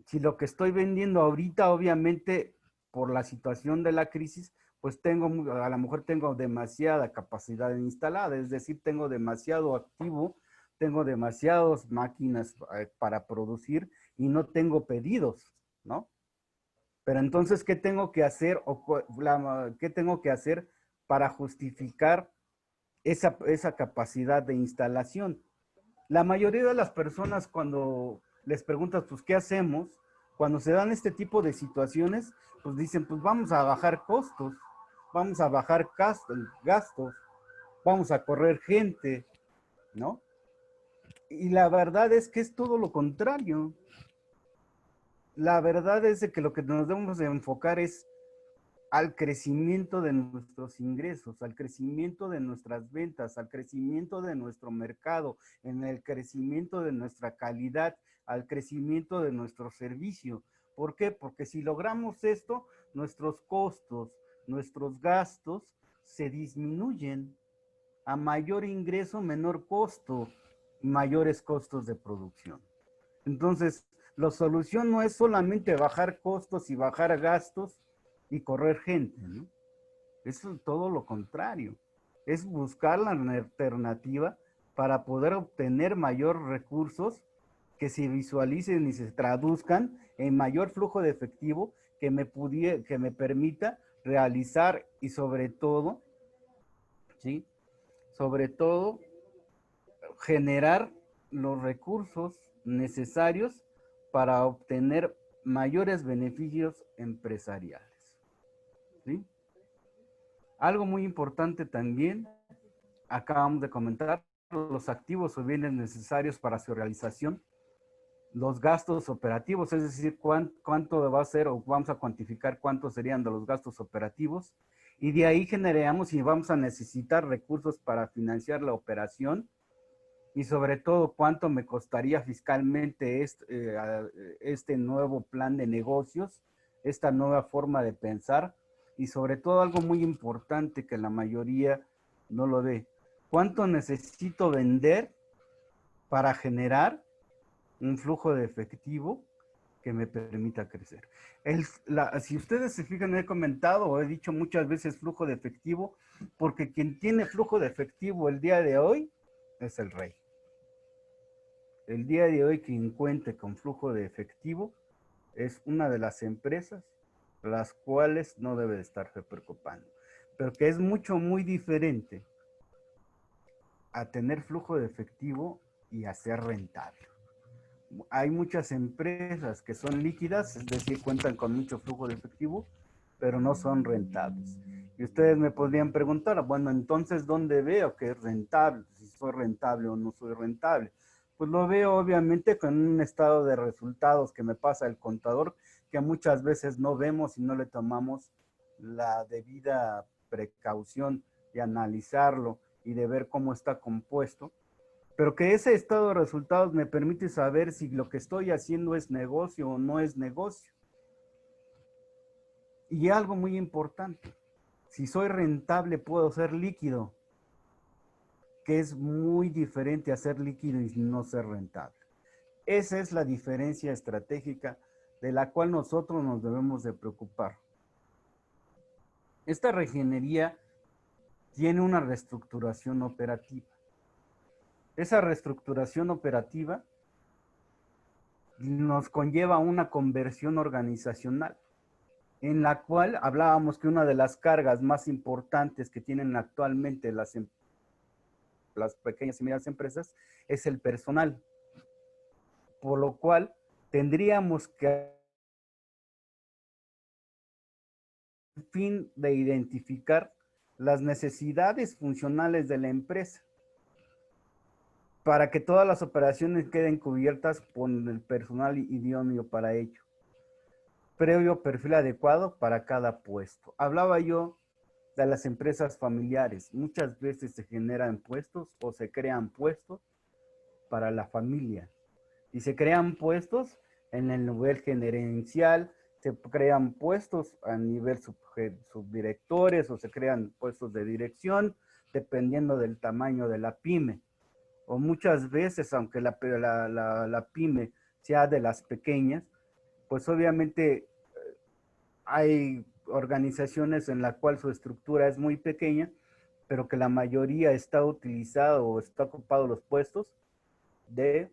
si lo que estoy vendiendo ahorita, obviamente, por la situación de la crisis, pues a lo mejor tengo demasiada capacidad instalada, es decir, tengo demasiado activo, tengo demasiadas máquinas para producir y no tengo pedidos, ¿no? Pero entonces, ¿qué tengo que hacer qué tengo que hacer para justificar esa capacidad de instalación? La mayoría de las personas cuando les preguntas, pues, ¿qué hacemos? Cuando se dan este tipo de situaciones, pues dicen, pues vamos a bajar costos, vamos a bajar gastos, vamos a correr gente, ¿no? Y la verdad es que es todo lo contrario. La verdad es de que lo que nos debemos de enfocar es al crecimiento de nuestros ingresos, al crecimiento de nuestras ventas, al crecimiento de nuestro mercado, en el crecimiento de nuestra calidad, al crecimiento de nuestro servicio. ¿Por qué? Porque si logramos esto, nuestros costos, nuestros gastos se disminuyen. A mayor ingreso, menor costo, mayores costos de producción. Entonces, la solución no es solamente bajar costos y bajar gastos y correr gente, ¿no? Es todo lo contrario. Es buscar la alternativa para poder obtener mayor recursos que se visualicen y se traduzcan en mayor flujo de efectivo que me permita realizar y sobre todo, ¿sí? Sobre todo, generar los recursos necesarios para obtener mayores beneficios empresariales, ¿sí? Algo muy importante también, acabamos de comentar, los activos o bienes necesarios para su realización, los gastos operativos, es decir, cuánto va a ser o vamos a cuantificar cuántos serían de los gastos operativos, y de ahí generamos y vamos a necesitar recursos para financiar la operación, y sobre todo cuánto me costaría fiscalmente este nuevo plan de negocios, esta nueva forma de pensar, y sobre todo algo muy importante que la mayoría no lo ve, cuánto necesito vender para generar un flujo de efectivo que me permita crecer. Si ustedes se fijan, he comentado o he dicho muchas veces flujo de efectivo, porque quien tiene flujo de efectivo el día de hoy es el rey. El día de hoy quien cuente con flujo de efectivo es una de las empresas las cuales no debe de estarse preocupando, pero que es muy diferente a tener flujo de efectivo y a ser rentable. Hay muchas empresas que son líquidas, es decir, cuentan con mucho flujo de efectivo, pero no son rentables. Y ustedes me podrían preguntar, bueno, entonces, ¿dónde veo que es rentable? Si soy rentable o no soy rentable. Pues lo veo obviamente con un estado de resultados que me pasa el contador, que muchas veces no vemos y no le tomamos la debida precaución de analizarlo y de ver cómo está compuesto, pero que ese estado de resultados me permite saber si lo que estoy haciendo es negocio o no es negocio. Y algo muy importante, si soy rentable puedo ser líquido, que es muy diferente a ser líquido y no ser rentable. Esa es la diferencia estratégica de la cual nosotros nos debemos de preocupar. Esta refinería tiene una reestructuración operativa. Esa reestructuración operativa nos conlleva una conversión organizacional, en la cual hablábamos que una de las cargas más importantes que tienen actualmente las pequeñas y medianas empresas es el personal, por lo cual tendríamos que al fin de identificar las necesidades funcionales de la empresa para que todas las operaciones queden cubiertas con el personal idóneo para ello. Previo perfil adecuado para cada puesto. Hablaba yo de las empresas familiares. Muchas veces se generan puestos o se crean puestos para la familia. Y se crean puestos en el nivel gerencial, se crean puestos a nivel subdirectores o se crean puestos de dirección dependiendo del tamaño de la pyme. O muchas veces, aunque la pyme sea de las pequeñas, pues obviamente hay organizaciones en la cual su estructura es muy pequeña, pero que la mayoría está utilizado o está ocupado los puestos de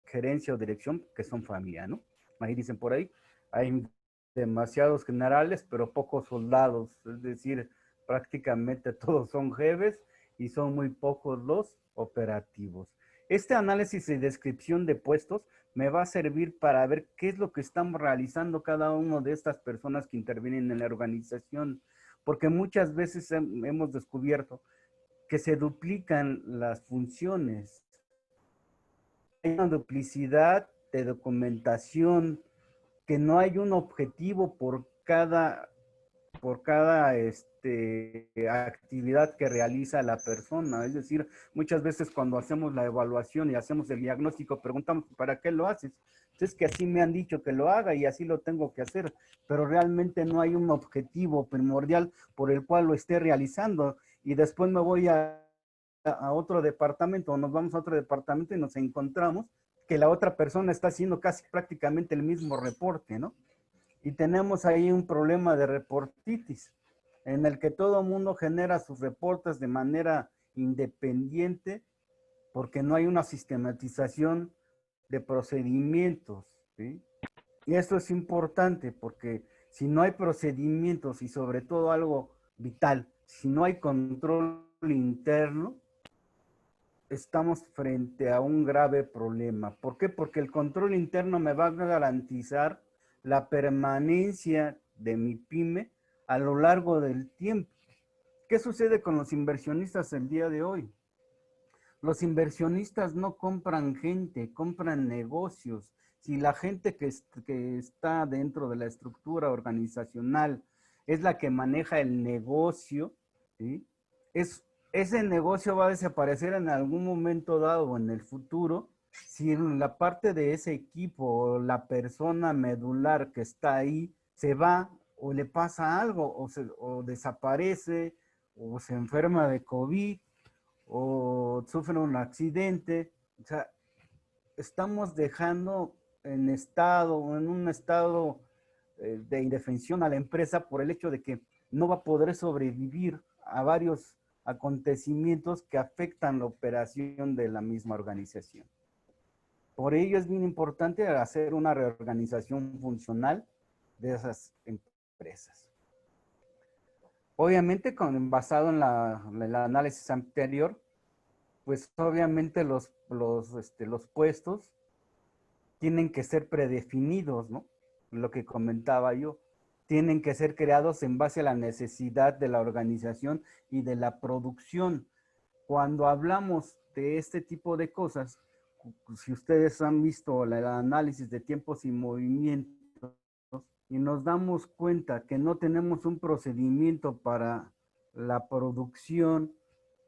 gerencia o dirección que son familia, ¿no? Ahí dicen por ahí, hay demasiados generales, pero pocos soldados, es decir, prácticamente todos son jefes y son muy pocos los operativos. Este análisis y descripción de puestos me va a servir para ver qué es lo que estamos realizando cada uno de estas personas que intervienen en la organización, porque muchas veces hemos descubierto que se duplican las funciones. Hay una duplicidad de documentación, que no hay un objetivo por cada actividad que realiza la persona. Es decir, muchas veces cuando hacemos la evaluación y hacemos el diagnóstico, preguntamos, ¿para qué lo haces? Es que así me han dicho que lo haga y así lo tengo que hacer, pero realmente no hay un objetivo primordial por el cual lo esté realizando. Y después me voy a otro departamento, o nos vamos a otro departamento y nos encontramos que la otra persona está haciendo casi prácticamente el mismo reporte, ¿no? Y tenemos ahí un problema de reportitis, en el que todo el mundo genera sus reportes de manera independiente, porque no hay una sistematización de procedimientos, ¿sí? Y esto es importante porque si no hay procedimientos y sobre todo algo vital, si no hay control interno, estamos frente a un grave problema. ¿Por qué? Porque el control interno me va a garantizar la permanencia de mi pyme a lo largo del tiempo. ¿Qué sucede con los inversionistas el día de hoy? Los inversionistas no compran gente, compran negocios. Si la gente que está dentro de la estructura organizacional es la que maneja el negocio, ¿sí? Ese negocio va a desaparecer en algún momento dado o en el futuro si en la parte de ese equipo o la persona medular que está ahí se va o le pasa algo o desaparece o se enferma de COVID o sufre un accidente. O sea, estamos dejando en un estado de indefensión a la empresa por el hecho de que no va a poder sobrevivir a varios acontecimientos que afectan la operación de la misma organización. Por ello es bien importante hacer una reorganización funcional de esas empresas. Obviamente, basado en el análisis anterior, pues obviamente los puestos tienen que ser predefinidos, ¿no? Lo que comentaba yo. Tienen que ser creados en base a la necesidad de la organización y de la producción. Cuando hablamos de este tipo de cosas, si ustedes han visto el análisis de tiempos y movimientos, y nos damos cuenta que no tenemos un procedimiento para la producción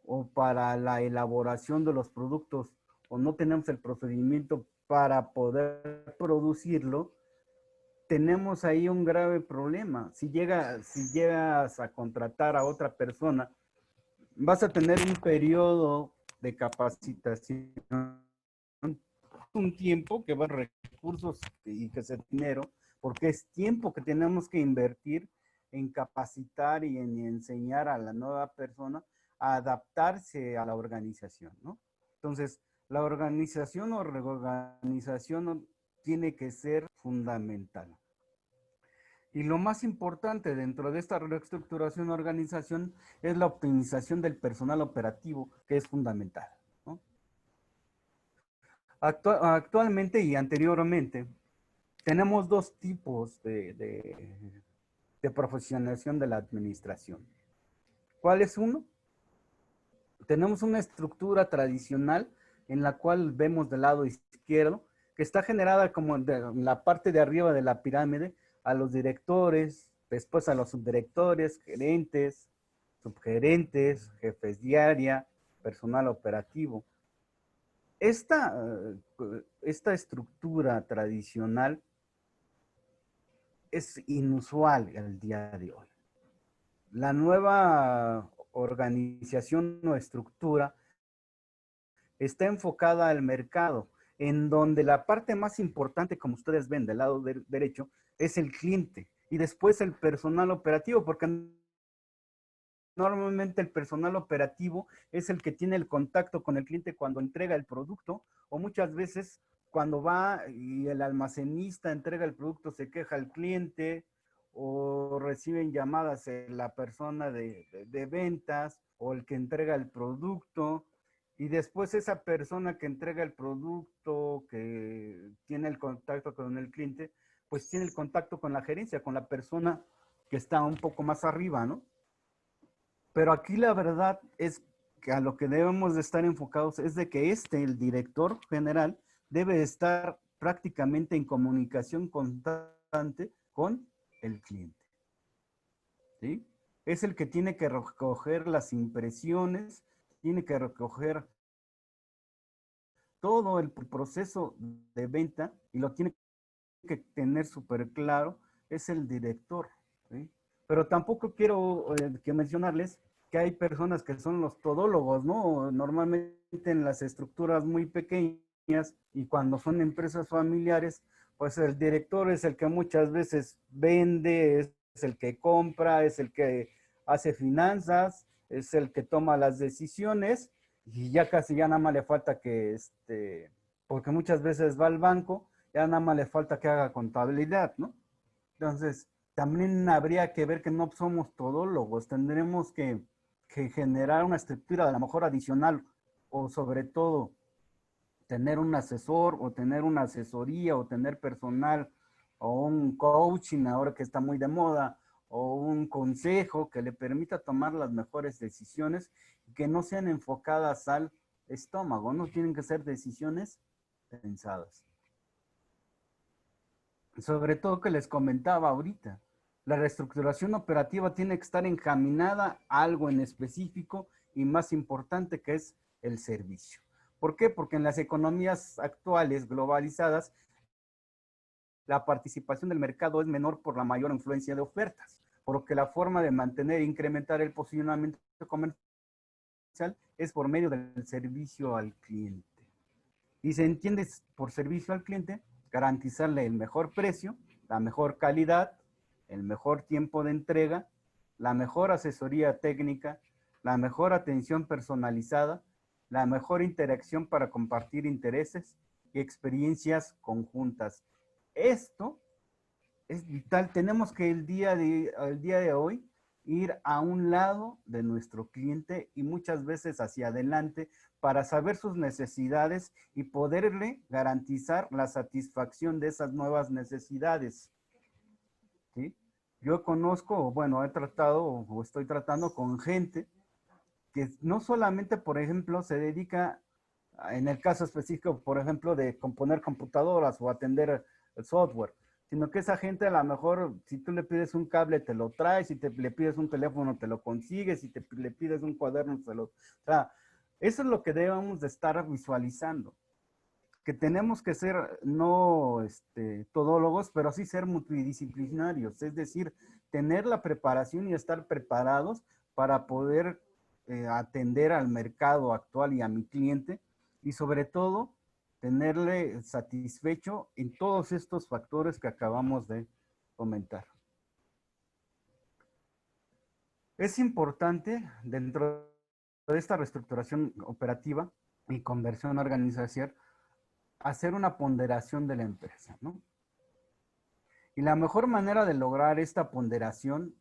o para la elaboración de los productos, o no tenemos el procedimiento para poder producirlo, tenemos ahí un grave problema. Si llegas a contratar a otra persona, vas a tener un periodo de capacitación, un tiempo que va a recursos y que es dinero, porque es tiempo que tenemos que invertir en capacitar y en enseñar a la nueva persona a adaptarse a la organización, ¿no? Entonces, la organización o reorganización tiene que ser fundamental. Y lo más importante dentro de esta reestructuración o organización es la optimización del personal operativo, que es fundamental, ¿no? Actualmente y anteriormente, tenemos dos tipos de profesionalización de la administración. ¿Cuál es uno? Tenemos una estructura tradicional en la cual vemos del lado izquierdo, que está generada como en la parte de arriba de la pirámide, a los directores, después a los subdirectores, gerentes, subgerentes, jefes de área, personal operativo. Esta estructura tradicional es inusual el día de hoy. La nueva organización o estructura está enfocada al mercado, en donde la parte más importante, como ustedes ven del lado derecho, es el cliente y después el personal operativo, porque normalmente el personal operativo es el que tiene el contacto con el cliente cuando entrega el producto, o muchas veces cuando va y el almacenista entrega el producto se queja al cliente, o reciben llamadas la persona de ventas o el que entrega el producto, y después esa persona que entrega el producto, que tiene el contacto con el cliente, pues tiene el contacto con la gerencia, con la persona que está un poco más arriba, ¿no? Pero aquí la verdad es que a lo que debemos de estar enfocados es de que el director general, debe estar prácticamente en comunicación constante con el cliente, ¿sí? Es el que tiene que recoger las impresiones, tiene que recoger todo el proceso de venta y lo tiene que tener súper claro, es el director, ¿sí? Pero tampoco quiero que mencionarles que hay personas que son los todólogos, ¿no? Normalmente en las estructuras muy pequeñas y cuando son empresas familiares, pues el director es el que muchas veces vende, es el que compra, es el que hace finanzas, es el que toma las decisiones y ya casi ya nada más le falta que, porque muchas veces va al banco, ya nada más le falta que haga contabilidad, ¿no? Entonces, también habría que ver que no somos todólogos, tendremos que generar una estructura a lo mejor adicional o sobre todo tener un asesor o tener una asesoría o tener personal o un coaching ahora que está muy de moda o un consejo que le permita tomar las mejores decisiones que no sean enfocadas al estómago, no tienen que ser decisiones pensadas. Sobre todo que les comentaba ahorita, la reestructuración operativa tiene que estar encaminada a algo en específico y más importante que es el servicio. ¿Por qué? Porque en las economías actuales globalizadas, la participación del mercado es menor por la mayor influencia de ofertas, por lo que la forma de mantener e incrementar el posicionamiento comercial es por medio del servicio al cliente. Y se entiende por servicio al cliente garantizarle el mejor precio, la mejor calidad, el mejor tiempo de entrega, la mejor asesoría técnica, la mejor atención personalizada, la mejor interacción para compartir intereses y experiencias conjuntas. Esto es vital. Tenemos que el día de hoy ir a un lado de nuestro cliente y muchas veces hacia adelante para saber sus necesidades y poderle garantizar la satisfacción de esas nuevas necesidades, ¿sí? Yo conozco, bueno, he tratado o estoy tratando con gente que no solamente, por ejemplo, se dedica, en el caso específico, por ejemplo, de componer computadoras o atender el software, sino que esa gente a lo mejor, si tú le pides un cable, te lo trae, si le pides un teléfono, te lo consigues, si le pides un cuaderno, o sea, eso es lo que debemos de estar visualizando, que tenemos que ser no todólogos, pero sí ser multidisciplinarios, es decir, tener la preparación y estar preparados para poder atender al mercado actual y a mi cliente y sobre todo tenerle satisfecho en todos estos factores que acabamos de comentar. Es importante dentro de esta reestructuración operativa y conversión organizacional hacer una ponderación de la empresa, ¿no? Y la mejor manera de lograr esta ponderación,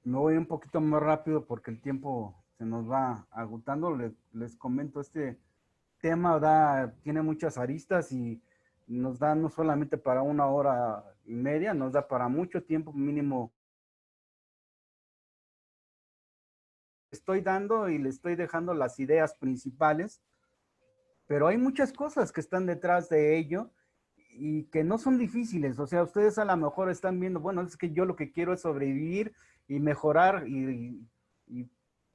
me voy un poquito más rápido porque el tiempo se nos va agotando, les comento, este tema tiene muchas aristas y nos da no solamente para 1 hora y media, nos da para mucho tiempo mínimo. Estoy dando y le estoy dejando las ideas principales, pero hay muchas cosas que están detrás de ello y que no son difíciles. O sea, ustedes a lo mejor están viendo, bueno, es que yo lo que quiero es sobrevivir y mejorar y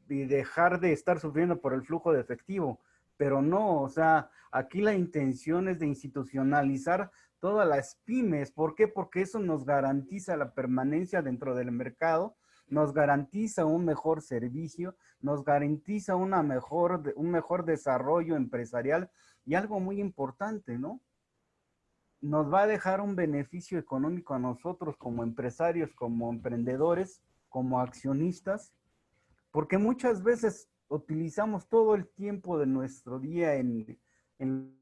dejar de estar sufriendo por el flujo de efectivo. Pero no, o sea, aquí la intención es de institucionalizar todas las pymes. ¿Por qué? Porque eso nos garantiza la permanencia dentro del mercado nos garantiza un mejor servicio, nos garantiza un mejor desarrollo empresarial y algo muy importante, ¿no? Nos va a dejar un beneficio económico a nosotros como empresarios, como emprendedores, como accionistas, porque muchas veces utilizamos todo el tiempo de nuestro día en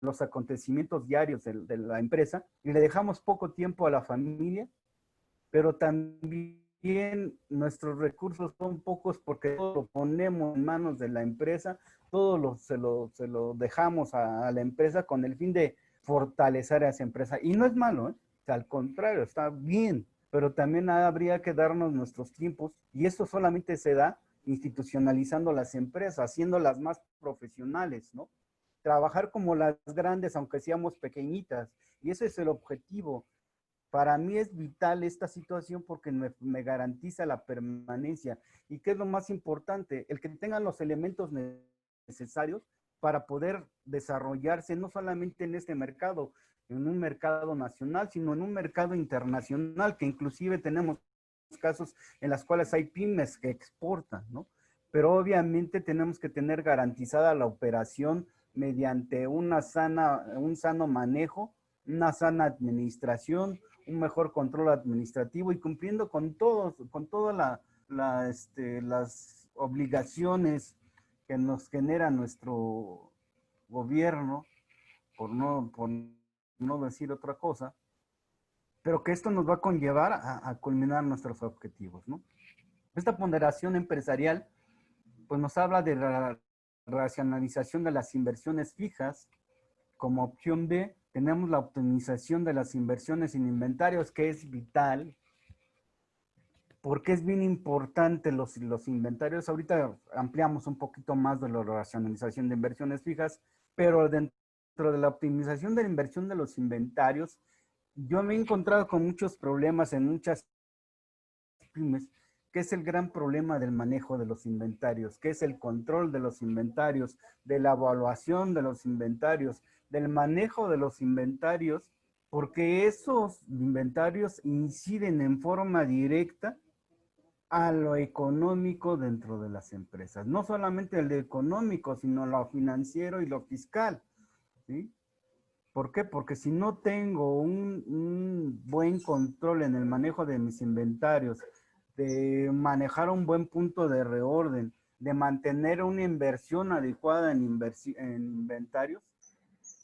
los acontecimientos diarios de la empresa y le dejamos poco tiempo a la familia, pero también nuestros recursos son pocos porque todo lo ponemos en manos de la empresa, se lo dejamos a la empresa con el fin de fortalecer a esa empresa. Y no es malo, ¿eh? O sea, al contrario, está bien, pero también habría que darnos nuestros tiempos y esto solamente se da institucionalizando las empresas, haciéndolas más profesionales, ¿no? Trabajar como las grandes, aunque seamos pequeñitas. Y ese es el objetivo. Para mí es vital esta situación porque me garantiza la permanencia. ¿Y qué es lo más importante? El que tengan los elementos necesarios para poder desarrollarse no solamente en este mercado, en un mercado nacional, sino en un mercado internacional, que inclusive tenemos casos en los cuales hay pymes que exportan, ¿no? Pero obviamente tenemos que tener garantizada la operación mediante un sano manejo, una sana administración, un mejor control administrativo y cumpliendo con todas las obligaciones que nos genera nuestro gobierno, por no decir otra cosa, pero que esto nos va a conllevar a culminar nuestros objetivos, ¿no? Esta ponderación empresarial, pues nos habla de la racionalización de las inversiones fijas. Como opción B, tenemos la optimización de las inversiones en inventarios, que es vital, porque es bien importante los inventarios. Ahorita ampliamos un poquito más de la racionalización de inversiones fijas, pero dentro de la optimización de la inversión de los inventarios, yo me he encontrado con muchos problemas en muchas pymes, que es el gran problema del manejo de los inventarios, que es el control de los inventarios, de la evaluación de los inventarios, del manejo de los inventarios, porque esos inventarios inciden en forma directa a lo económico dentro de las empresas. No solamente el económico, sino lo financiero y lo fiscal, ¿sí? ¿Por qué? Porque si no tengo un buen control en el manejo de mis inventarios, de manejar un buen punto de reorden, de mantener una inversión adecuada en inventarios,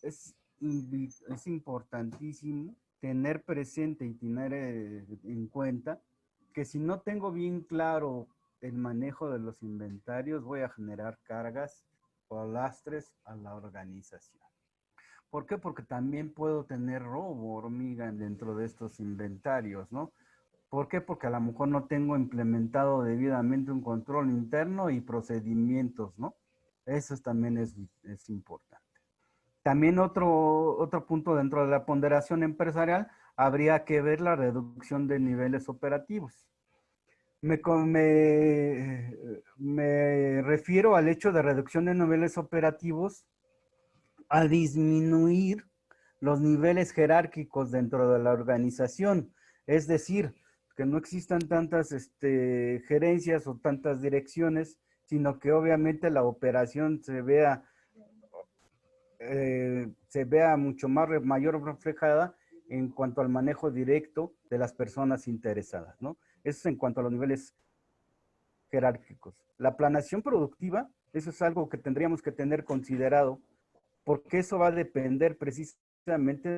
es, es importantísimo tener presente y tener en cuenta que si no tengo bien claro el manejo de los inventarios, voy a generar cargas o lastres a la organización. ¿Por qué? Porque también puedo tener robo hormiga dentro de estos inventarios, ¿no? ¿Por qué? Porque a lo mejor no tengo implementado debidamente un control interno y procedimientos, ¿no? Eso también es importante. También otro punto dentro de la ponderación empresarial, habría que ver la reducción de niveles operativos. Me refiero al hecho de reducción de niveles operativos a disminuir los niveles jerárquicos dentro de la organización. Es decir, que no existan tantas gerencias o tantas direcciones, sino que obviamente la operación se vea mucho mayor reflejada en cuanto al manejo directo de las personas interesadas, ¿no? Eso es en cuanto a los niveles jerárquicos. La planeación productiva, eso es algo que tendríamos que tener considerado, porque eso va a depender precisamente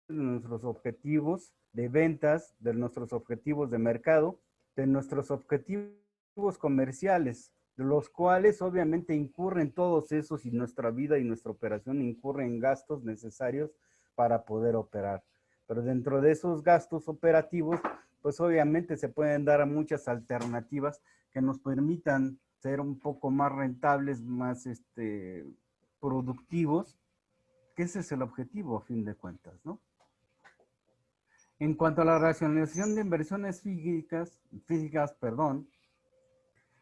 de nuestros objetivos de ventas, de nuestros objetivos de mercado, de nuestros objetivos comerciales, de los cuales obviamente incurren todos esos y nuestra vida y nuestra operación incurren gastos necesarios para poder operar. Pero dentro de esos gastos operativos, pues obviamente se pueden dar muchas alternativas que nos permitan ser un poco más rentables, más productivos, que ese es el objetivo a fin de cuentas, ¿no? En cuanto a la racionalización de inversiones físicas,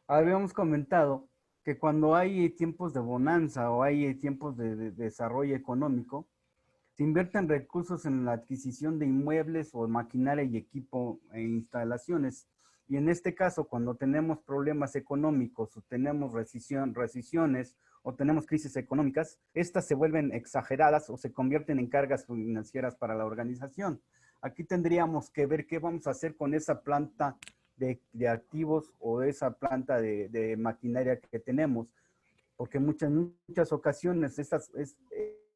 habíamos comentado que cuando hay tiempos de bonanza o hay tiempos de desarrollo económico, se invierten recursos en la adquisición de inmuebles o maquinaria y equipo e instalaciones. Y en este caso, cuando tenemos problemas económicos o tenemos recesiones o tenemos crisis económicas, estas se vuelven exageradas o se convierten en cargas financieras para la organización. Aquí tendríamos que ver qué vamos a hacer con esa planta de activos o esa planta de maquinaria que tenemos, porque en muchas ocasiones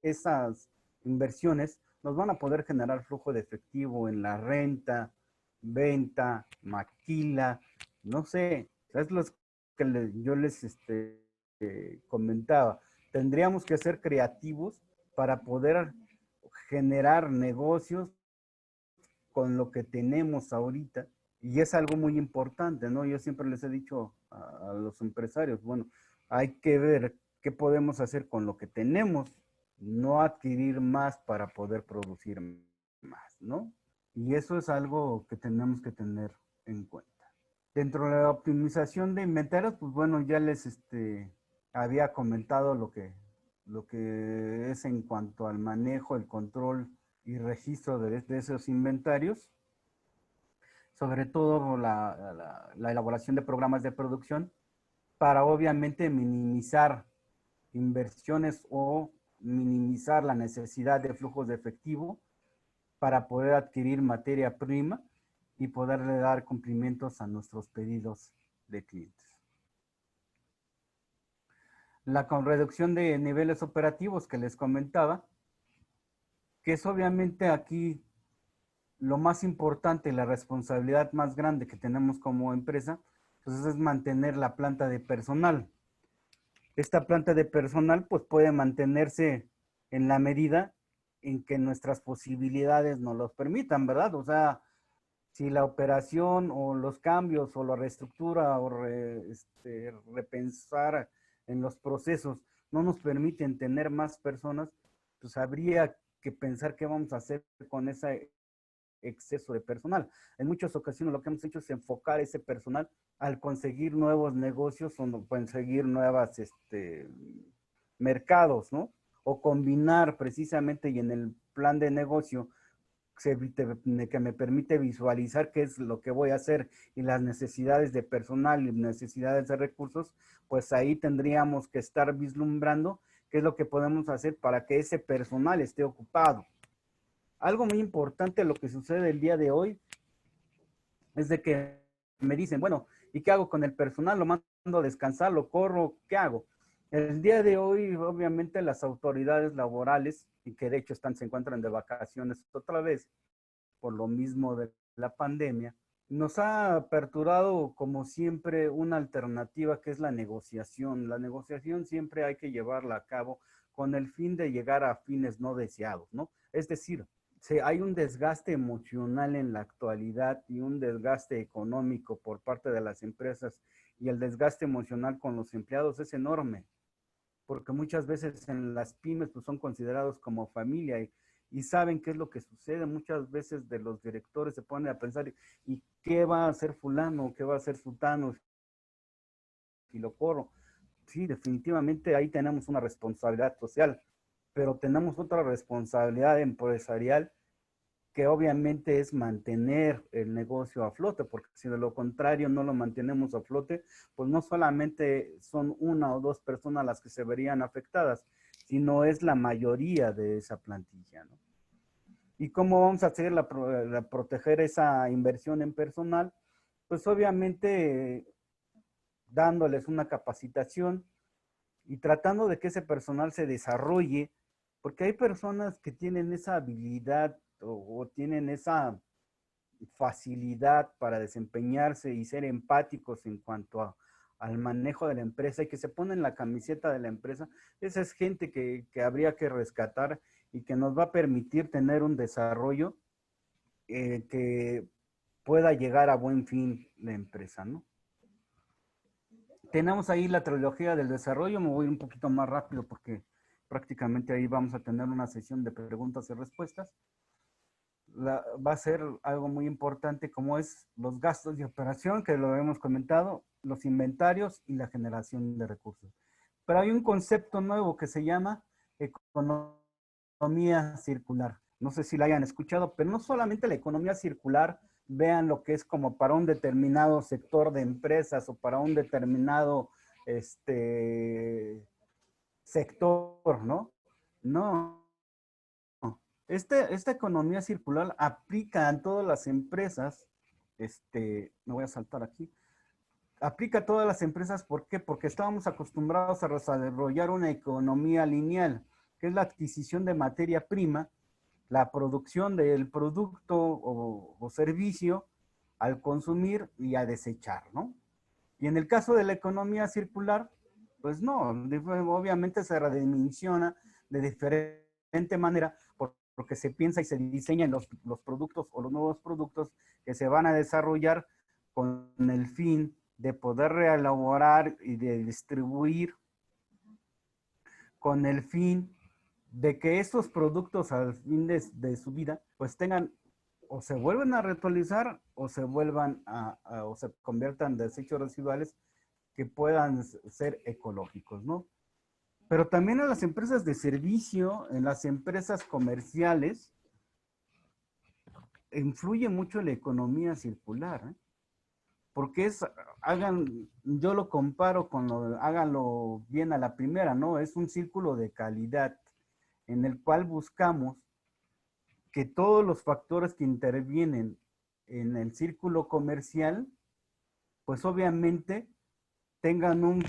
esas inversiones nos van a poder generar flujo de efectivo en la renta, venta, maquila, no sé, es lo que yo les comentaba. Tendríamos que ser creativos para poder generar negocios con lo que tenemos ahorita. Y es algo muy importante, ¿no? Yo siempre les he dicho a los empresarios, bueno, hay que ver qué podemos hacer con lo que tenemos, no adquirir más para poder producir más, ¿no? Y eso es algo que tenemos que tener en cuenta. Dentro de la optimización de inventarios, pues bueno, ya les había comentado lo que es en cuanto al manejo, el control y registro de esos inventarios, sobre todo la elaboración de programas de producción para obviamente minimizar inversiones o minimizar la necesidad de flujos de efectivo para poder adquirir materia prima y poderle dar cumplimientos a nuestros pedidos de clientes. La con reducción de niveles operativos que les comentaba, que es obviamente aquí lo más importante, la responsabilidad más grande que tenemos como empresa, pues es mantener la planta de personal. Esta planta de personal pues puede mantenerse en la medida en que nuestras posibilidades nos los permitan, ¿verdad? O sea, si la operación o los cambios o la reestructura o repensar en los procesos no nos permiten tener más personas, pues habría que pensar qué vamos a hacer con ese exceso de personal. En muchas ocasiones lo que hemos hecho es enfocar ese personal al conseguir nuevos negocios o conseguir nuevas mercados, ¿no? O combinar precisamente y en el plan de negocio que me permite visualizar qué es lo que voy a hacer y las necesidades de personal y necesidades de recursos, pues ahí tendríamos que estar vislumbrando qué es lo que podemos hacer para que ese personal esté ocupado. Algo muy importante lo que sucede el día de hoy es de que me dicen, bueno, ¿y qué hago con el personal? ¿Lo mando a descansar? ¿Lo corro? ¿Qué hago? El día de hoy, obviamente, las autoridades laborales, y que de hecho se encuentran de vacaciones otra vez, por lo mismo de la pandemia, nos ha aperturado, como siempre, una alternativa que es la negociación. La negociación siempre hay que llevarla a cabo con el fin de llegar a fines no deseados, ¿no? Es decir, hay un desgaste emocional en la actualidad y un desgaste económico por parte de las empresas y el desgaste emocional con los empleados es enorme, porque muchas veces en las pymes pues, son considerados como familia y saben qué es lo que sucede. Muchas veces de los directores se ponen a pensar, ¿y qué va a hacer fulano? ¿Qué va a hacer sultano? Si lo corro. Sí, definitivamente ahí tenemos una responsabilidad social, pero tenemos otra responsabilidad empresarial que obviamente es mantener el negocio a flote, porque si de lo contrario no lo mantenemos a flote, pues no solamente son una o dos personas las que se verían afectadas, sino es la mayoría de esa plantilla, ¿no? ¿Y cómo vamos a hacer proteger esa inversión en personal? Pues obviamente dándoles una capacitación y tratando de que ese personal se desarrolle, porque hay personas que tienen esa habilidad o tienen esa facilidad para desempeñarse y ser empáticos en cuanto al manejo de la empresa y que se ponen la camiseta de la empresa. Esa es gente que habría que rescatar y que nos va a permitir tener un desarrollo que pueda llegar a buen fin la empresa, ¿no? Tenemos ahí la trilogía del desarrollo. Me voy un poquito más rápido porque prácticamente ahí vamos a tener una sesión de preguntas y respuestas. Va a ser algo muy importante como es los gastos de operación, que lo hemos comentado, los inventarios y la generación de recursos. Pero hay un concepto nuevo que se llama economía circular. No sé si la hayan escuchado, pero no solamente la economía circular vean lo que es como para un determinado sector de empresas o para un determinado sector, ¿no? No. Esta economía circular aplica en todas las empresas, me voy a saltar aquí, aplica a todas las empresas, ¿por qué? Porque estábamos acostumbrados a desarrollar una economía lineal, que es la adquisición de materia prima, la producción del producto o servicio al consumir y a desechar, ¿no? Y en el caso de la economía circular, pues no, obviamente se redimensiona de diferente manera porque se piensa y se diseñan los productos o los nuevos productos que se van a desarrollar con el fin de poder reelaborar y de distribuir, con el fin de que estos productos al fin de su vida pues tengan o se vuelvan a reutilizar o se vuelvan o se conviertan en desechos residuales que puedan ser ecológicos, ¿no? Pero también en las empresas de servicio, en las empresas comerciales, influye mucho la economía circular, ¿eh? Porque yo lo comparo con háganlo bien a la primera, ¿no? Es un círculo de calidad en el cual buscamos que todos los factores que intervienen en el círculo comercial, pues obviamente tengan un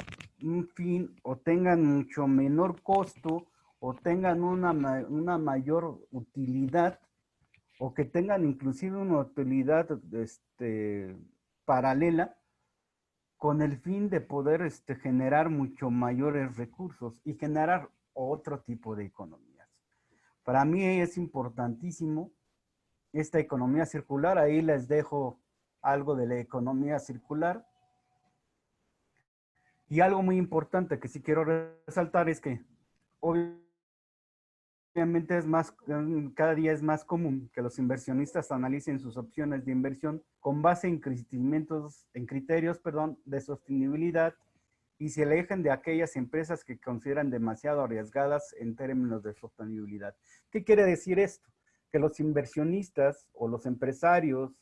fin o tengan mucho menor costo o tengan una mayor utilidad o que tengan inclusive una utilidad paralela con el fin de poder generar mucho mayores recursos y generar otro tipo de economías. Para mí es importantísimo esta economía circular. Ahí les dejo algo de la economía circular. Y algo muy importante que sí quiero resaltar es que obviamente cada día es más común que los inversionistas analicen sus opciones de inversión con base en criterios de sostenibilidad y se alejen de aquellas empresas que consideran demasiado arriesgadas en términos de sostenibilidad. ¿Qué quiere decir esto? Que los inversionistas o los empresarios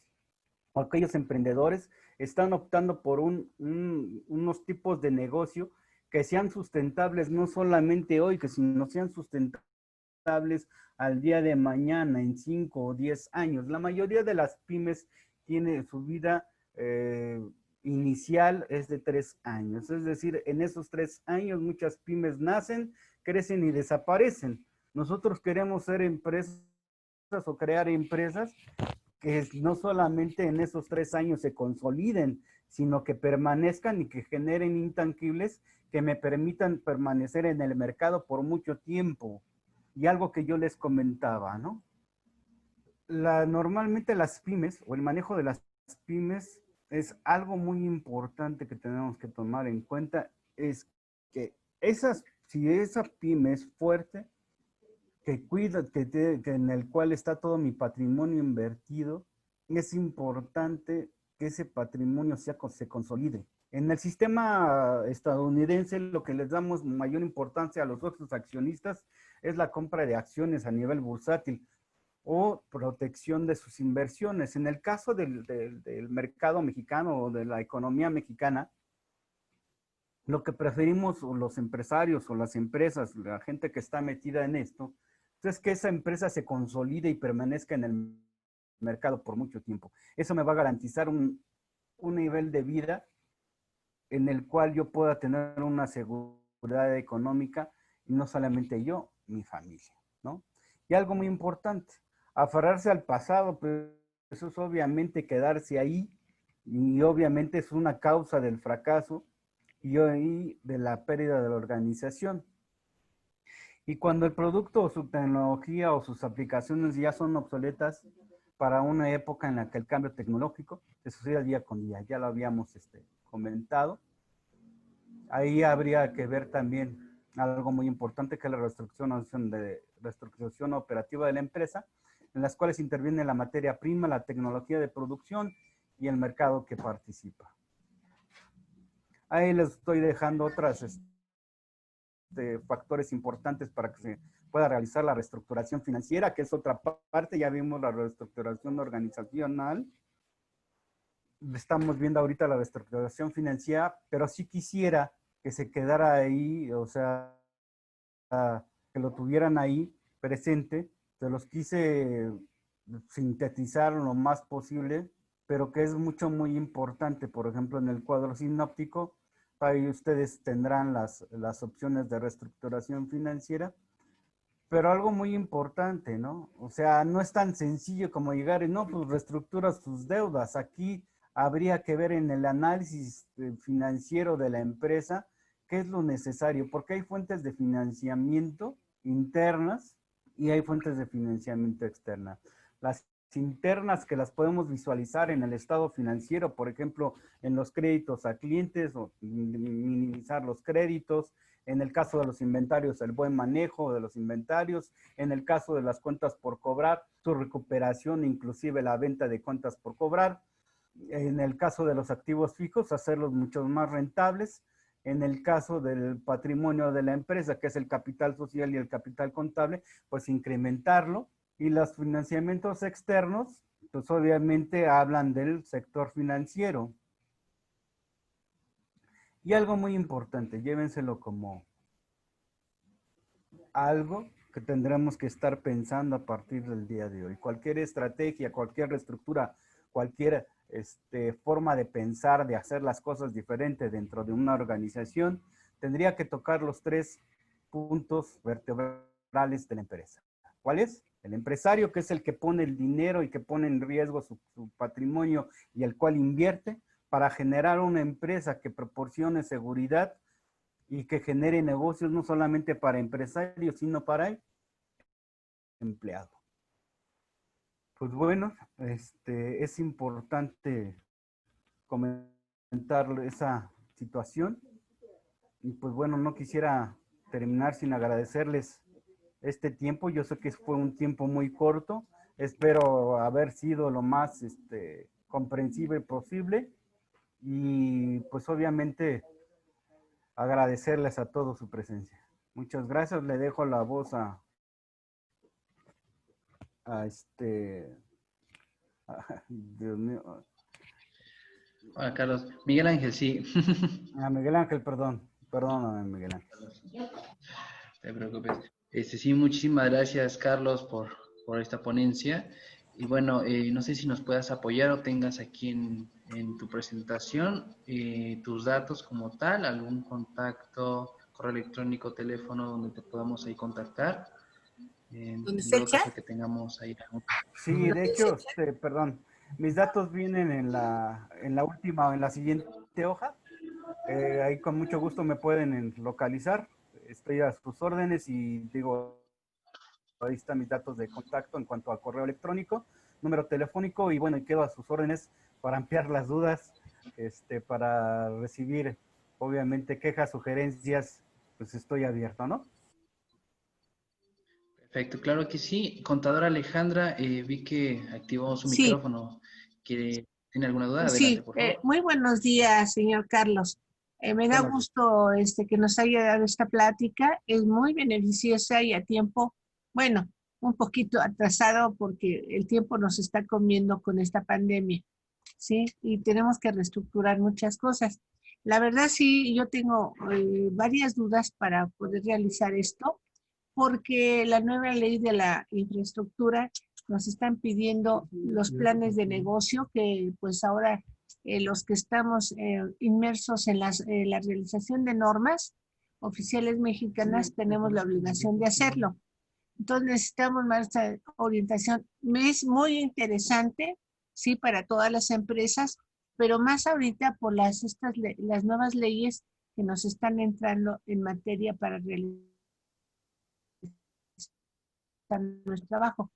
o aquellos emprendedores están optando por unos tipos de negocio que sean sustentables no solamente hoy, sino sean sustentables al día de mañana, en 5 o 10 años. La mayoría de las pymes tiene su vida inicial es de 3 años. Es decir, en esos 3 años muchas pymes nacen, crecen y desaparecen. Nosotros queremos ser empresas o crear empresas que no solamente en esos 3 años se consoliden, sino que permanezcan y que generen intangibles que me permitan permanecer en el mercado por mucho tiempo. Y algo que yo les comentaba, ¿no? Normalmente las pymes o el manejo de las pymes es algo muy importante que tenemos que tomar en cuenta, es que si esa pyme es fuerte, que cuida, que en el cual está todo mi patrimonio invertido, es importante que ese patrimonio se consolide. En el sistema estadounidense, lo que les damos mayor importancia a los otros accionistas es la compra de acciones a nivel bursátil o protección de sus inversiones. En el caso del mercado mexicano o de la economía mexicana, lo que preferimos los empresarios o las empresas, la gente que está metida en esto, es que esa empresa se consolide y permanezca en el mercado por mucho tiempo. Eso me va a garantizar un nivel de vida en el cual yo pueda tener una seguridad económica y no solamente yo, mi familia, ¿no? Y algo muy importante, aferrarse al pasado, pues eso es obviamente quedarse ahí y obviamente es una causa del fracaso y de la pérdida de la organización. Y cuando el producto o su tecnología o sus aplicaciones ya son obsoletas para una época en la que el cambio tecnológico se sucede día con día, ya lo habíamos comentado. Ahí habría que ver también algo muy importante que es la reestructuración operativa de la empresa, en las cuales interviene la materia prima, la tecnología de producción y el mercado que participa. Ahí les estoy dejando otras factores importantes para que se pueda realizar la reestructuración financiera, que es otra parte. Ya vimos la reestructuración organizacional, estamos viendo ahorita la reestructuración financiera, pero sí quisiera que se quedara ahí, o sea, que lo tuvieran ahí presente. Se los quise sintetizar lo más posible, pero que es muy importante. Por ejemplo, en el cuadro sinóptico, ahí ustedes tendrán las opciones de reestructuración financiera, pero algo muy importante, ¿no? O sea, no es tan sencillo como llegar y no, pues reestructuras tus deudas. Aquí habría que ver en el análisis financiero de la empresa qué es lo necesario, porque hay fuentes de financiamiento internas y hay fuentes de financiamiento externas. Las internas que las podemos visualizar en el estado financiero, por ejemplo, en los créditos a clientes o minimizar los créditos, en el caso de los inventarios, el buen manejo de los inventarios, en el caso de las cuentas por cobrar, su recuperación, inclusive la venta de cuentas por cobrar, en el caso de los activos fijos, hacerlos mucho más rentables, en el caso del patrimonio de la empresa, que es el capital social y el capital contable, pues incrementarlo, y los financiamientos externos, pues obviamente hablan del sector financiero. Y algo muy importante, llévenselo como algo que tendremos que estar pensando a partir del día de hoy. Cualquier estrategia, cualquier reestructura, cualquier forma de pensar, de hacer las cosas diferentes dentro de una organización, tendría que tocar los 3 puntos vertebrales de la empresa. ¿Cuál es? El empresario, que es el que pone el dinero y que pone en riesgo su patrimonio y el cual invierte para generar una empresa que proporcione seguridad y que genere negocios no solamente para empresarios, sino para el empleado. Pues bueno, es importante comentar esa situación. Y pues bueno, no quisiera terminar sin agradecerles este tiempo. Yo sé que fue un tiempo muy corto. Espero haber sido lo más comprensible posible. Y pues obviamente agradecerles a todos su presencia. Muchas gracias. Le dejo la voz a Dios mío. Hola, Carlos. Miguel Ángel, sí. A Miguel Ángel, perdóname, Miguel Ángel. No te preocupes. Sí, muchísimas gracias, Carlos, por esta ponencia. Y bueno, no sé si nos puedas apoyar o tengas aquí en tu presentación tus datos como tal, algún contacto, correo electrónico, teléfono donde te podamos ahí contactar. ¿Dónde En está el dado chat? caso que tengamos ahí algún... Sí, de hecho, perdón, mis datos vienen en la última o en la siguiente hoja. Ahí con mucho gusto me pueden localizar. Estoy a sus órdenes y digo, ahí están mis datos de contacto en cuanto a correo electrónico, número telefónico y bueno, y quedo a sus órdenes para ampliar las dudas, para recibir obviamente quejas, sugerencias, pues estoy abierto, ¿no? Perfecto, claro que sí. Contadora Alejandra, vi que activó su Sí, micrófono. ¿Tiene alguna duda? Adelante, sí. por favor. Muy buenos días, señor Carlos. Me da Buenos días. gusto que nos haya dado esta plática. Es muy beneficiosa y a tiempo, bueno, un poquito atrasado porque el tiempo nos está comiendo con esta pandemia, ¿sí? Y tenemos que reestructurar muchas cosas. La verdad, sí, yo tengo varias dudas para poder realizar esto, porque la nueva ley de la infraestructura nos están pidiendo los planes de negocio que pues ahora los que estamos inmersos en la realización de normas oficiales mexicanas tenemos la obligación de hacerlo. Entonces necesitamos más orientación. Me es muy interesante, sí, para todas las empresas, pero más ahorita por las nuevas leyes que nos están entrando en materia para realizar nuestro trabajo.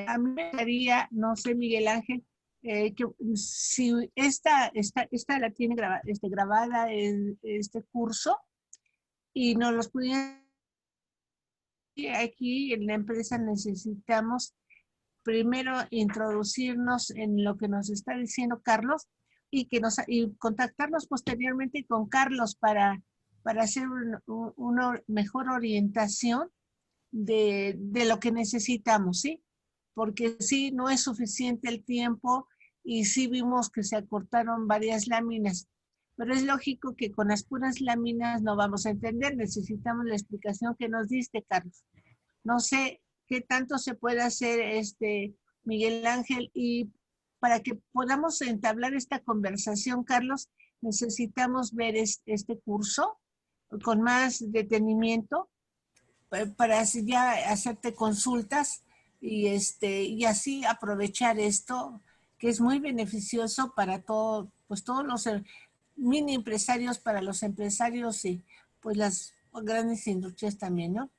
A mí me gustaría, no sé, Miguel Ángel, que si esta la tiene grabada en este curso y nos los pudieran, aquí en la empresa necesitamos primero introducirnos en lo que nos está diciendo Carlos y contactarnos posteriormente con Carlos para hacer una mejor orientación de lo que necesitamos, ¿sí? Porque sí, no es suficiente el tiempo y sí vimos que se acortaron varias láminas. Pero es lógico que con las puras láminas no vamos a entender. Necesitamos la explicación que nos diste, Carlos. No sé qué tanto se puede hacer, Miguel Ángel, y para que podamos entablar esta conversación, Carlos, necesitamos ver este curso con más detenimiento para así ya hacerte consultas y así aprovechar esto que es muy beneficioso para todo, pues todos los mini empresarios, para los empresarios y pues las grandes industrias también, ¿no?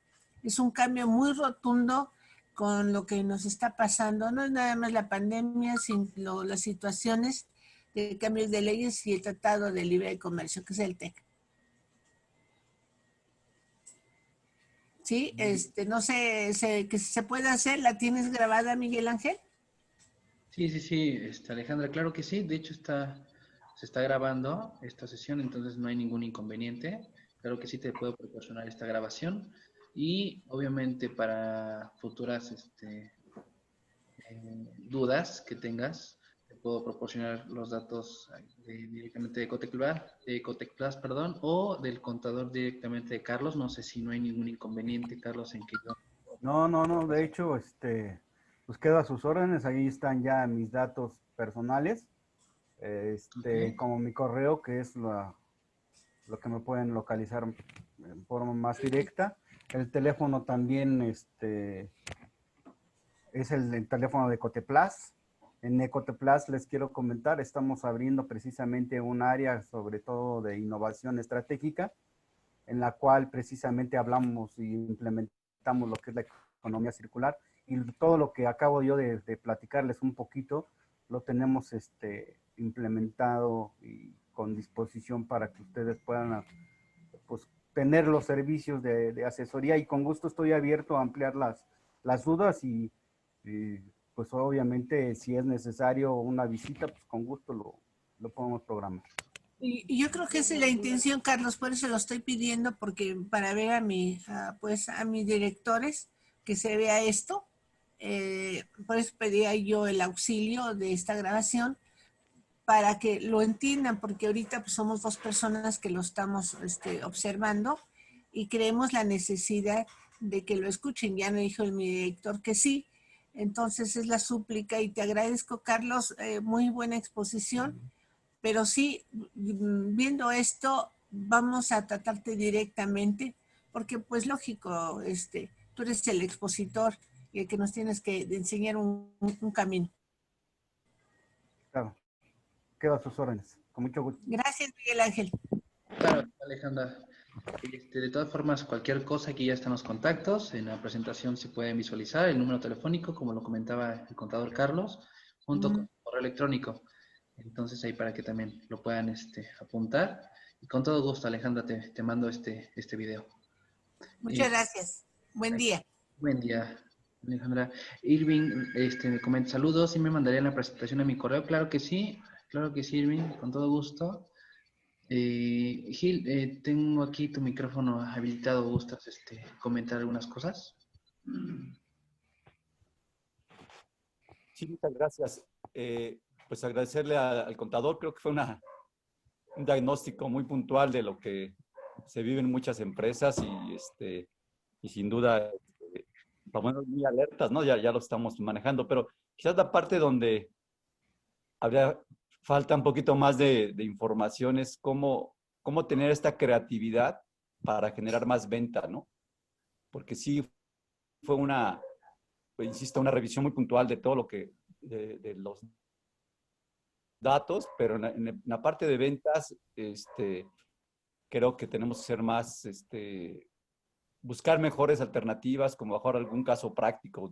Es un cambio muy rotundo con lo que nos está pasando. No es nada más la pandemia, sino las situaciones de cambios de leyes y el Tratado de Libre Comercio, que es el TEC. Sí, no sé, que se puede hacer. ¿La tienes grabada, Miguel Ángel? Sí, sí, sí, Alejandra, claro que sí. De hecho, se está grabando esta sesión, entonces no hay ningún inconveniente. Claro que sí te puedo proporcionar esta grabación. Y obviamente para futuras dudas que tengas, te puedo proporcionar los datos directamente de Cotec Plus, perdón, o del contador directamente de Carlos. No sé si no hay ningún inconveniente, Carlos, en que yo... No, no, no, de hecho, pues quedo a sus órdenes, ahí están ya mis datos personales, Ok. como mi correo, que es lo que me pueden localizar en forma más directa. El teléfono también, es el teléfono de Coteplas. En Ecoteplas les quiero comentar, estamos abriendo precisamente un área sobre todo de innovación estratégica, en la cual precisamente hablamos y implementamos lo que es la economía circular. Y todo lo que acabo yo de platicarles un poquito, lo tenemos implementado y con disposición para que ustedes puedan pues, tener los servicios de asesoría, y con gusto estoy abierto a ampliar las dudas y pues obviamente si es necesario una visita, pues con gusto lo podemos programar. Y yo creo que esa es la intención, Carlos, por eso lo estoy pidiendo, porque para ver pues a mis directores que se vea esto, por eso pedía yo el auxilio de esta grabación para que lo entiendan, porque ahorita pues, somos dos personas que lo estamos observando y creemos la necesidad de que lo escuchen. Ya me dijo mi director que sí, entonces es la súplica y te agradezco, Carlos, muy buena exposición, pero sí, viendo esto, vamos a tratarte directamente, porque pues lógico, tú eres el expositor y el que nos tienes que enseñar un camino. Claro, quedo a sus órdenes, con mucho gusto. Gracias, Miguel Ángel. Claro, Alejandra. De todas formas, cualquier cosa, aquí ya están los contactos. En la presentación se pueden visualizar el número telefónico, como lo comentaba el contador Carlos, junto con el correo electrónico. Entonces, ahí para que también lo puedan apuntar. Y con todo gusto, Alejandra, te mando este video. Muchas gracias. Buen día. Buen día, Alejandra. Irving, me comenta saludos. ¿Sí me mandarían la presentación a mi correo? Claro que sí, Irving, con todo gusto. Gil, tengo aquí tu micrófono habilitado. ¿Gustas comentar algunas cosas? Sí, muchas gracias. Pues agradecerle al contador, creo que fue un diagnóstico muy puntual de lo que se vive en muchas empresas y sin duda, estamos muy alertas, ¿no? Ya lo estamos manejando, pero quizás la parte donde habría falta un poquito más de información es cómo tener esta creatividad para generar más venta, ¿no? Porque sí fue insisto, una revisión muy puntual de todo lo que, de los datos, pero en la parte de ventas, creo que tenemos que ser más, buscar mejores alternativas, como mejor algún caso práctico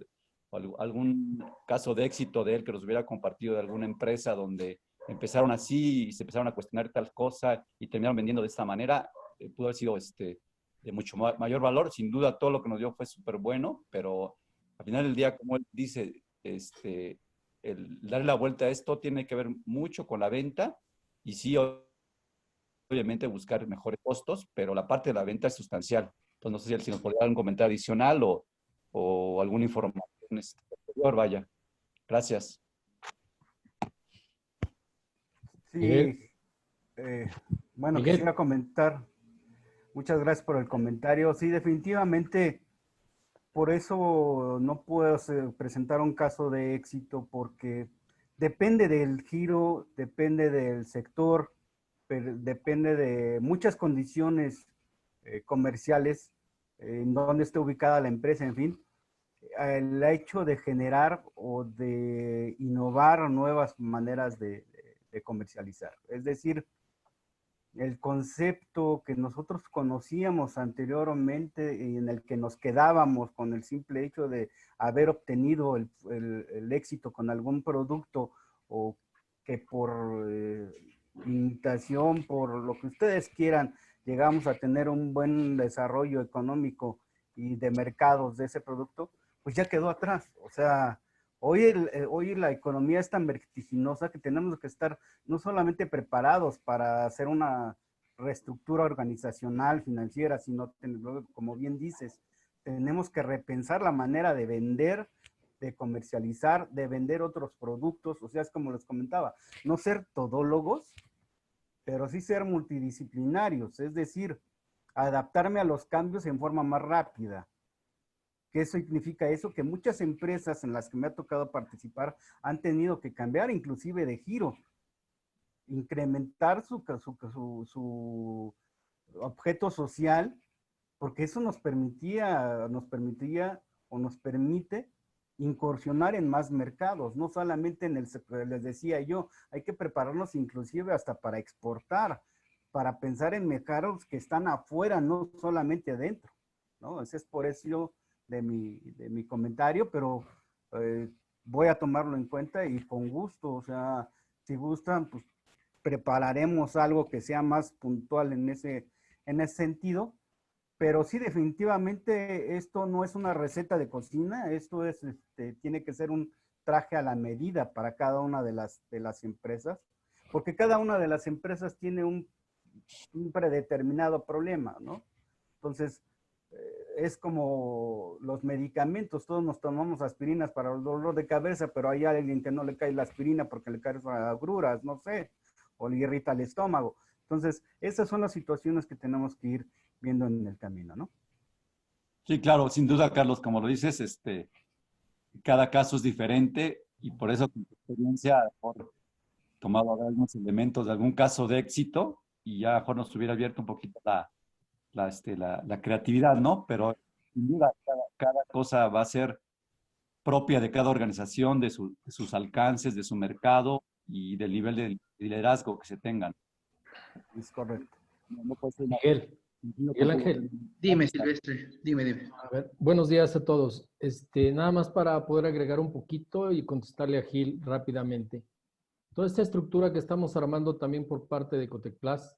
o algún caso de éxito de él que nos hubiera compartido de alguna empresa donde empezaron así y se empezaron a cuestionar tal cosa y terminaron vendiendo de esta manera, pudo haber sido de mucho mayor valor. Sin duda todo lo que nos dio fue súper bueno, pero al final del día, como él dice, el darle la vuelta a esto tiene que ver mucho con la venta y sí, obviamente buscar mejores costos, pero la parte de la venta es sustancial. Entonces, no sé si nos podría dar un comentario adicional o alguna información posterior, vaya. Gracias. Sí, bueno, Miguel. quisiera comentar. Muchas gracias por el comentario. Sí, definitivamente, por eso no puedo presentar un caso de éxito, porque depende del giro, depende del sector, depende de muchas condiciones comerciales, en dónde esté ubicada la empresa, en fin. El hecho de generar o de innovar nuevas maneras de comercializar. Es decir, el concepto que nosotros conocíamos anteriormente y en el que nos quedábamos con el simple hecho de haber obtenido el éxito con algún producto, o que por imitación, por lo que ustedes quieran, llegamos a tener un buen desarrollo económico y de mercados de ese producto, pues ya quedó atrás. O sea, hoy la economía es tan vertiginosa que tenemos que estar no solamente preparados para hacer una reestructura organizacional, financiera, sino, como bien dices, tenemos que repensar la manera de vender, de comercializar, de vender otros productos. O sea, es como les comentaba, no ser todólogos, pero sí ser multidisciplinarios, es decir, adaptarme a los cambios en forma más rápida. ¿Qué significa eso? Que muchas empresas en las que me ha tocado participar han tenido que cambiar inclusive de giro, incrementar su objeto social, porque eso nos permitía o nos permite incursionar en más mercados, no solamente en el, les decía yo, hay que prepararnos inclusive hasta para exportar, para pensar en mercados que están afuera, no solamente adentro, ¿no? Ese es por eso de mi comentario, pero voy a tomarlo en cuenta y con gusto. O sea, si gustan, pues prepararemos algo que sea más puntual en ese sentido. Pero sí, definitivamente esto no es una receta de cocina, esto es, tiene que ser un traje a la medida para cada una de las empresas, porque cada una de las empresas tiene un predeterminado problema, ¿no? Entonces, es como los medicamentos, todos nos tomamos aspirinas para el dolor de cabeza, pero hay alguien que no le cae la aspirina porque le caen agruras, no sé, o le irrita el estómago. Entonces, esas son las situaciones que tenemos que ir viendo en el camino, ¿no? Sí, claro, sin duda, Carlos, como lo dices, cada caso es diferente y por eso con tu experiencia, por tomado algunos elementos de algún caso de éxito y ya mejor nos hubiera abierto un poquito la creatividad, ¿no? Pero sin duda, cada cosa va a ser propia de cada organización, de sus alcances, de su mercado y del nivel de liderazgo que se tengan. Es correcto. No puede ser una- Miguel Ángel. Dime, Silvestre, dime. A ver, buenos días a todos. Nada más para poder agregar un poquito y contestarle a Gil rápidamente. Toda esta estructura que estamos armando también por parte de Cotecplas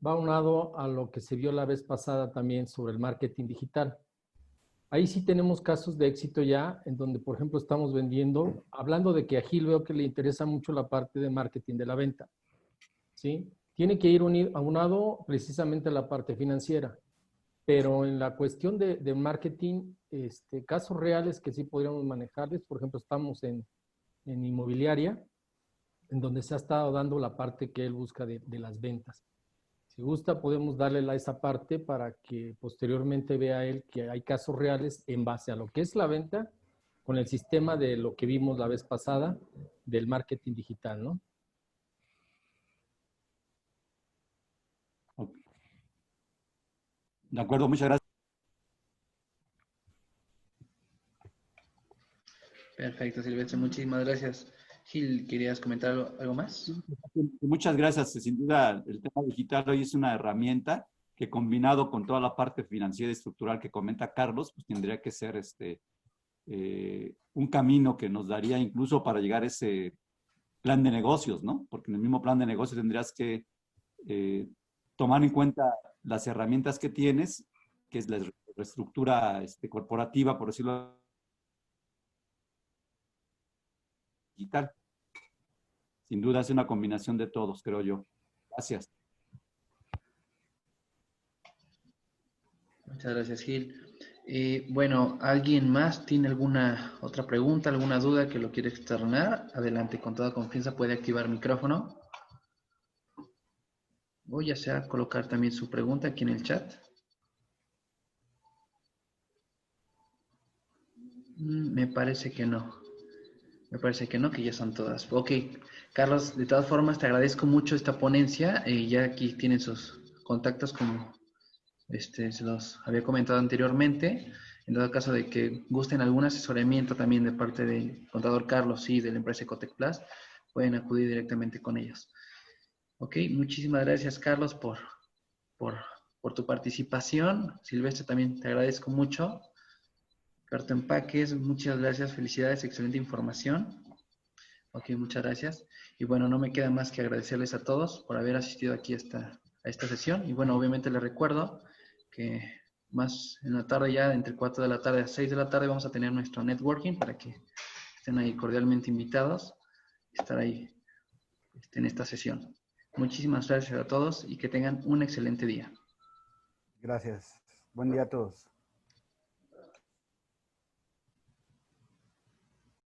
va unado a lo que se vio la vez pasada también sobre el marketing digital. Ahí sí tenemos casos de éxito ya, en donde, por ejemplo, estamos vendiendo, hablando de que a Gil veo que le interesa mucho la parte de marketing de la venta, ¿sí? Tiene que ir aunado precisamente a la parte financiera, pero en la cuestión de marketing, casos reales que sí podríamos manejarles, por ejemplo, estamos en inmobiliaria, en donde se ha estado dando la parte que él busca de las ventas. Si gusta, podemos darle esa parte para que posteriormente vea él que hay casos reales en base a lo que es la venta con el sistema de lo que vimos la vez pasada del marketing digital, ¿no? De acuerdo, muchas gracias. Perfecto, Silvestre, muchísimas gracias. Gil, ¿querías comentar algo más? Muchas gracias. Sin duda, el tema digital hoy es una herramienta que combinado con toda la parte financiera y estructural que comenta Carlos, pues tendría que ser un camino que nos daría incluso para llegar a ese plan de negocios, ¿no? Porque en el mismo plan de negocios tendrías que tomar en cuenta las herramientas que tienes, que es la reestructura corporativa, por decirlo digital. Sin duda es una combinación de todos, creo yo. Gracias. Muchas gracias, Gil. Bueno, ¿alguien más tiene alguna otra pregunta, alguna duda que lo quiere externar? Adelante, con toda confianza puede activar micrófono. O ya sea colocar también su pregunta aquí en el chat. Me parece que no. Me parece que no, que ya son todas. Ok, Carlos, de todas formas te agradezco mucho esta ponencia. Ya aquí tienen sus contactos como se los había comentado anteriormente. En dado caso de que gusten algún asesoramiento también de parte del contador Carlos y de la empresa Ecotec Plus, pueden acudir directamente con ellos. Ok, muchísimas gracias Carlos por tu participación. Silvestre, también te agradezco mucho. Carto Empaques, muchas gracias, felicidades, excelente información. Ok, muchas gracias. Y bueno, no me queda más que agradecerles a todos por haber asistido aquí a esta sesión. Y bueno, obviamente les recuerdo que más en la tarde ya, entre 4 de la tarde a 6 de la tarde, vamos a tener nuestro networking para que estén ahí cordialmente invitados a estar ahí en esta sesión. Muchísimas gracias a todos y que tengan un excelente día. Gracias. Buen día a todos.